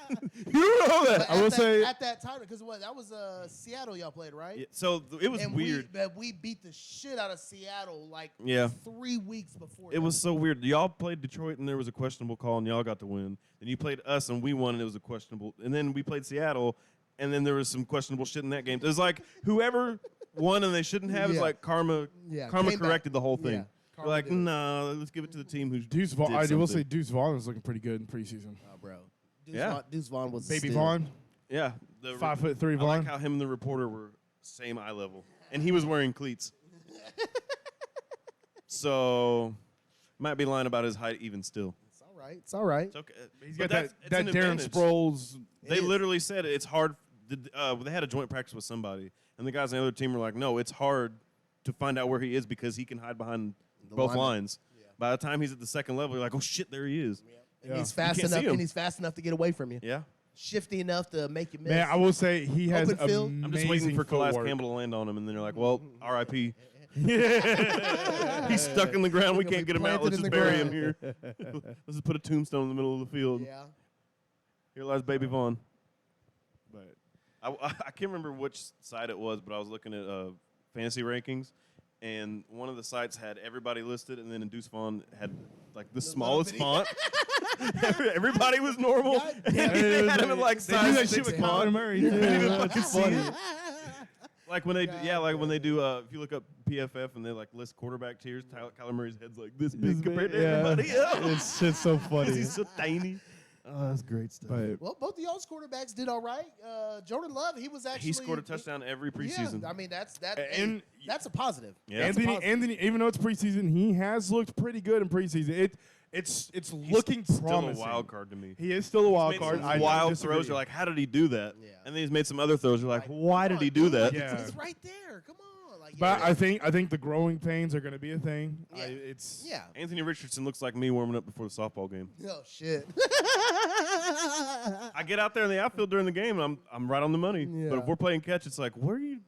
You don't know that. But I will say- at that time, because what that was Seattle y'all played, right? Yeah, so it was and weird. We beat the shit out of Seattle like Yeah. 3 weeks before. It was so weird. Y'all played Detroit, and there was a questionable call, and y'all got to win. Then you played us, and we won, and it was a questionable. And then we played Seattle, and then there was some questionable shit in that game. It was like whoever won and they shouldn't have is Yeah. like karma. Yeah, Karma came back. corrected the whole thing. Yeah, We're karma like, did it. no, let's give it to the team who's Deuce Vaughn. did I will say something. Deuce Vaughn was looking pretty good in preseason. Oh, bro. Yeah. Deuce Vaughn was Baby still- Vaughn, Yeah, the 5'3" I Vaughn. like how him and the reporter were same eye level, and he was wearing cleats. So, might be lying about his height even still. It's all right. It's all right. It's okay. He's But got that's- that it's an Darren advantage. Sproles. They is. literally said it's hard. They had a joint practice with somebody, and the guys on the other team were like, "No, it's hard to find out where he is because he can hide behind The both lineman. lines." Yeah. By the time he's at the second level, you're like, "Oh shit, there he is." And Yeah. he's fast can't see enough. him. And he's fast enough to get away from you. Yeah, Shifty enough to make you miss. Man, I will say he has Open field. amazing I'm just waiting for Calais footwork. Campbell to land on him, and then you're like, "Well, R.I.P." He's stuck in the ground. We He's gonna can't be get him out. planted Let's in just the bury him ground. here. Let's just put a tombstone in the middle of the field. Yeah. Here lies Baby Vaughn. But I can't remember which site it was, but I was looking at fantasy rankings, and one of the sites had everybody listed, and then Deuce Vaughn had like the smallest bitty. font. Everybody was normal. God And damn. they had him at like they do size that shit 6 with font. Kyler Murray. You couldn't even Yeah, fucking that's see funny. it. Like when they, God yeah, like when they damn. do. If you look up PFF and they like list quarterback tiers, Kyler Murray's head's like this This big compared to big, yeah. everybody else. It's just so funny. He's so tiny. Oh, that's great stuff. But Well, both of y'all's quarterbacks did all right. Jordan Love, he was actually He scored a touchdown every preseason. Yeah, I mean that's And- that's a positive. Yeah. That's a positive. Anthony, even though it's preseason, he has looked pretty good in preseason. It's He's looking still promising. a wild card to me. He is still a wild Made card. some I don't wild disagree. throws. You're like, how did he do that? Yeah. And then he's made some other throws. You're like, Like, why come did he on, do dude, that? Yeah. It's right there. Come on. Like, But yeah. I think the growing pains are going to be a thing. Yeah. It's Yeah. Anthony Richardson looks like me warming up before the softball game. Oh shit. I get out there in the outfield during the game, and I'm right on the money. Yeah. But if we're playing catch, it's like, where are you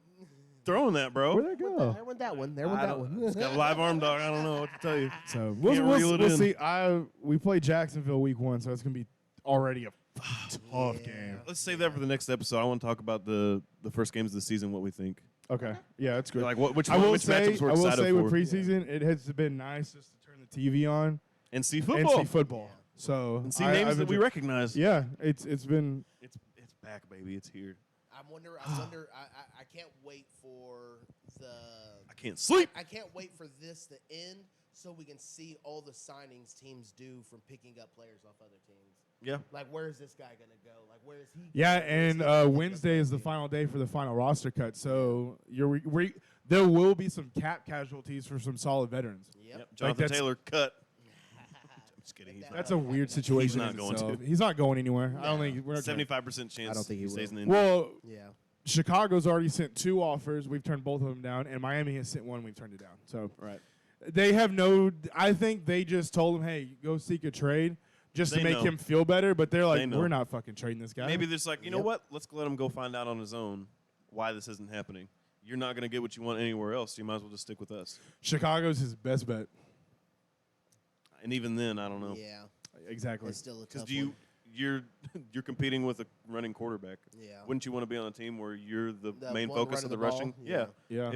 throwing that, bro? where'd that go? There went that one. There went I that don't- one. It's got a live arm dog. I don't know what to tell you. So Can't reel it we'll in. see. We play Jacksonville week 1, so it's going to be already a tough game. Let's save that for the next episode. I want to talk about the first games of the season, what we think. Okay, yeah, that's good. Like which I will which say, matchups we're I will excited say for. with preseason, it has been nice just to turn the TV on and see and football. see football. So And see I- names I've that we enjoyed- recognize. Yeah, it's been It's back, baby. It's here. I wonder. I can't wait for the. I can't sleep. I can't wait for this to end so we can see all the signings teams do from picking up players off other teams. Yeah. Like, where is this guy gonna go? Like, where is he? yeah. going? Where is And he gonna pick up Wednesday is the team? final day for the final roster cut. So there will be some cap casualties for some solid veterans. Yep. Jonathan that's- Taylor cut. I'm just kidding. He's That's a weird situation. not in going itself. to. He's not going anywhere. I don't No. think we're not gonna- 75% chance. I don't think he stays will. in the Well, Yeah. Chicago's already sent 2 offers. We've turned both of them down, and Miami has sent 1. We've turned it down. So right. they have no. I think they just told him, "Hey, go seek a trade." Just They to make know. him feel better, but they're like, They know. we're not fucking trading this guy. Maybe there's like, you know Yep. what? Let's let him go find out on his own why this isn't happening. You're not going to get what you want anywhere else. So you might as well just stick with us. Chicago's his best bet. And even then, I don't know. Yeah. Exactly. It's still a Because tough you're you're competing with a running quarterback. one. Yeah. Wouldn't you want to be on a team where you're the The main one focus of the running the rushing? ball? Yeah. Yeah.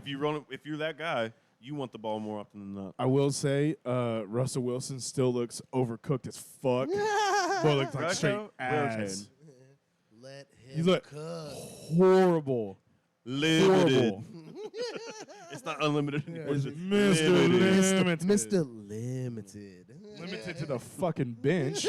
If you're that guy, you want the ball more often than not. I will say, Russell Wilson still looks overcooked as fuck. Boy looks like straight Russia, ass. Let him He's like cook. horrible. Limited. Horrible. It's not unlimited anymore. It's It's just Mr. limited. Limited. Mr. Limited. Limited to the fucking bench.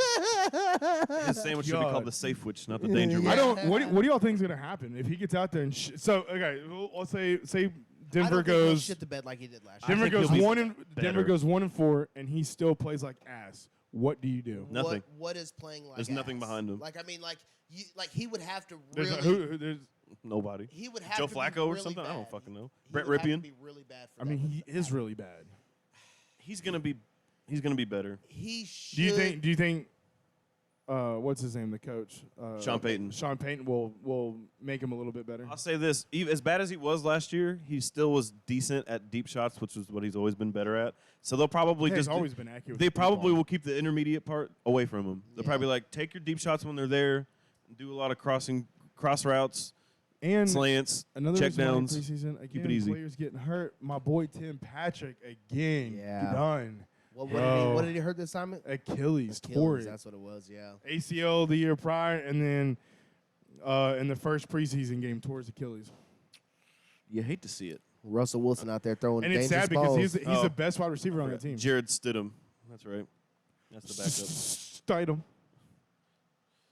His sandwich should be God. called the safe witch, not the danger Yeah. I witch. don't. What do y'all think is gonna happen if he gets out there and so? Okay, let's say I Denver don't think he'll goes. shit the bed like he did last I year. Denver think goes he'll be 1 and Denver better. goes 1-4, and he still plays like ass. What do you do? Nothing. What is playing like? There's nothing ass? behind him. Like I mean, like he would have to There's really. there's. Nobody. He would have Joe to be Flacco or really something? I don't bad. fucking know. He Brett would have to Ripien? be really bad for I that mean, to he is really bad. He's gonna be better. He should. Do you think? what's his name, the coach? Sean Payton. Sean Payton will make him a little bit better. I'll say this: as bad as he was last year, he still was decent at deep shots, which is what he's always been better at. So they'll probably He's just always been accurate. with they the deep probably ball. will keep the intermediate part away from him. They'll Yeah. probably like take your deep shots when they're there, do a lot of cross routes, And slants, another check reason why downs. preseason, again, it easy. players getting hurt. My boy Tim Patrick again Yeah. done. What did he hurt this time? Achilles tore it. That's what it was. Yeah. ACL the year prior, and then in the first preseason game tore his Achilles. You hate to see it. Russell Wilson out there throwing And it's dangerous sad because balls. he's Oh. the best wide receiver on the team. Jared Stidham. That's right. That's the backup. Stidham.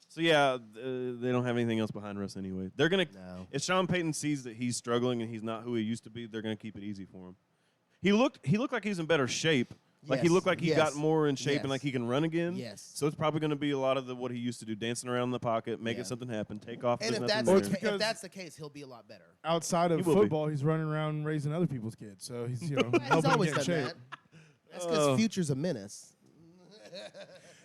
So yeah, they don't have anything else behind Russ anyway. They're gonna. No. If Sean Payton sees that he's struggling and he's not who he used to be, they're gonna keep it easy for him. He looked like he's in better shape. Like he Yes, looked like he yes, got more in shape yes. and like he can run again. Yes. So it's probably going to be a lot of what he used to do, dancing around in the pocket, making Yeah. something happen, take off. And there's if nothing that's, Well, there. it's because- if that's the case, he'll be a lot better. Outside of He will be. football, he's running around raising other people's kids. So he's He's helping always get in done shape. that. That's because Oh. Future's a menace.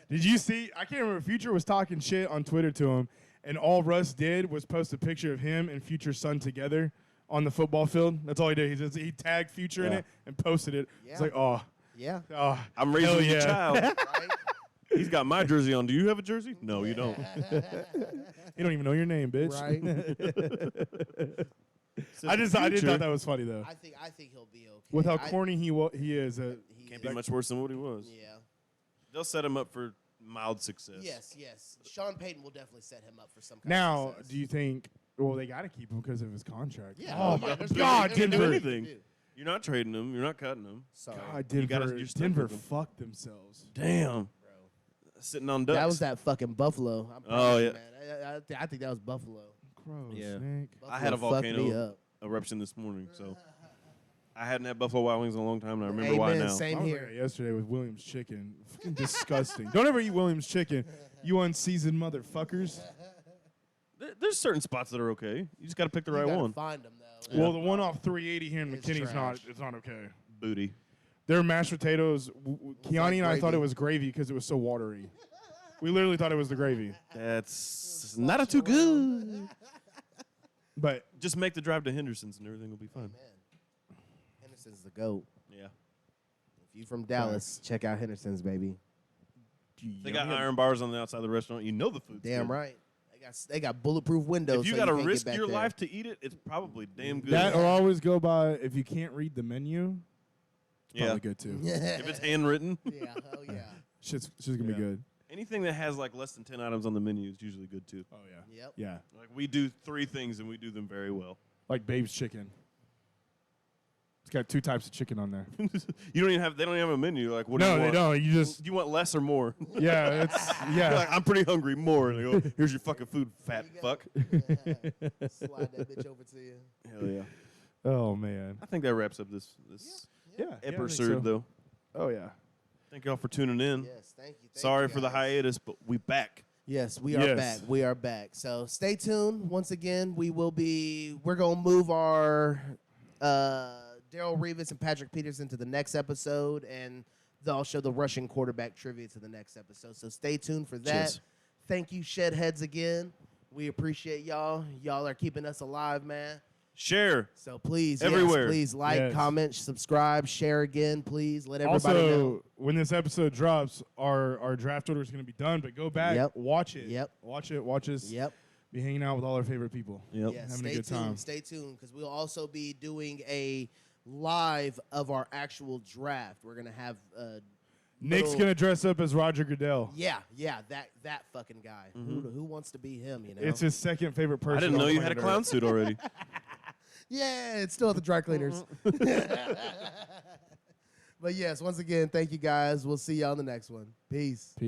Did you see? I can't remember. Future was talking shit on Twitter to him, and all Russ did was post a picture of him and Future's son together on the football field. That's all he did. He tagged Future in Yeah. it and posted it. Yeah. It's like, oh, Yeah. I'm hell raising yeah. a child. Right? He's got my jersey on. Do you have a jersey? No, you don't. You don't even know your name, bitch. Right. I did thought Future. that was funny though. I think he'll be okay. With how corny he is. Can't be much worse than what he was. Yeah. They'll set him up for mild success. Yes. Sean Payton will definitely set him up for some kind Now, of success. do you think? Well, they got to keep him because of his contract. Yeah. Oh yeah, my there's God, nothing Can't do Denver. anything. You're not trading him. You're not cutting him. Sorry. God, You Denver. gotta- you're stuck Denver with him. fucked themselves. Damn. Bro. Sitting on ducks. That was that fucking Buffalo. I Oh, promise you, yeah. man. I think that was Buffalo. Gross, Yeah. Nick. I had a Buffalo fucked me volcano up. eruption this morning, so I hadn't had Buffalo Wild Wings in a long time, and I remember why Amen. now. Same I was here. like that yesterday with Williams chicken. Fucking disgusting. Don't ever eat Williams chicken. You unseasoned motherfuckers. There's certain spots that are okay. You just got to pick the You right gotta one. find them though. Well, the one off 380 here in It's McKinney's trash. it's not okay. Booty. Their mashed potatoes, Kiani and I thought gravy. it was gravy because it was so watery. We literally thought it was the gravy. That's not too good. But Just make the drive to Henderson's and everything will be fine. Man, Henderson's the GOAT. Yeah. If you from Dallas, check out Henderson's, baby. They got iron bars on the outside of the restaurant. You know the food's Damn good. right. They got bulletproof windows. If you so got to can't get risk back your there. life to eat it, it's probably damn good. that or always go by if you can't read the menu, yeah. probably good too. If it's handwritten, Yeah, hell yeah. Shit's gonna be Yeah. good. anything that has like less than 10 items on the menu is usually good too. Oh yeah. Yep. Yeah. Like we do 3 things and we do them very well. Like Babe's chicken. It's got 2 types of chicken on there. You don't even have. They don't even have a menu. Like what do No, you they want? don't. You just Do you want less or more? yeah, it's You're yeah. like, I'm pretty hungry. More. And they go, here's your fucking food, fat you go. fuck. Slide that bitch over to you. Hell yeah. Oh man. I think that wraps up this Yeah. I think episode so. though. Oh yeah. Thank y'all for tuning in. Yes, thank you. Sorry you for the guys. hiatus, but we back. Yes, we are Yes. back. We are back. So stay tuned. Once again, we're gonna move our Daryl Revis and Patrick Peterson to the next episode, and they'll show the Russian quarterback trivia to the next episode. So stay tuned for that. Cheers. Thank you, Shedheads, again. We appreciate y'all. Y'all are keeping us alive, man. Share. So please, Everywhere. yes, please like, Yes. comment, subscribe, share again, please. Let everybody know. Also, when this episode drops, our draft order is going to be done. But go back, Yep. watch it. Yep. Watch it. Watch us Yep. be hanging out with all our favorite people. Yep. Yeah, Having a stay good tuned. time. Stay tuned, because we'll also be doing a live of our actual draft. We're gonna have Nick's little- going to dress up as Roger Goodell. yeah, that fucking guy. Who wants to be him? You know. It's his second favorite person. I didn't know on you had a planet clown Earth. suit already. yeah, it's still at the dry cleaners. But yes, once again, thank you guys. We'll see y'all in the next one. Peace.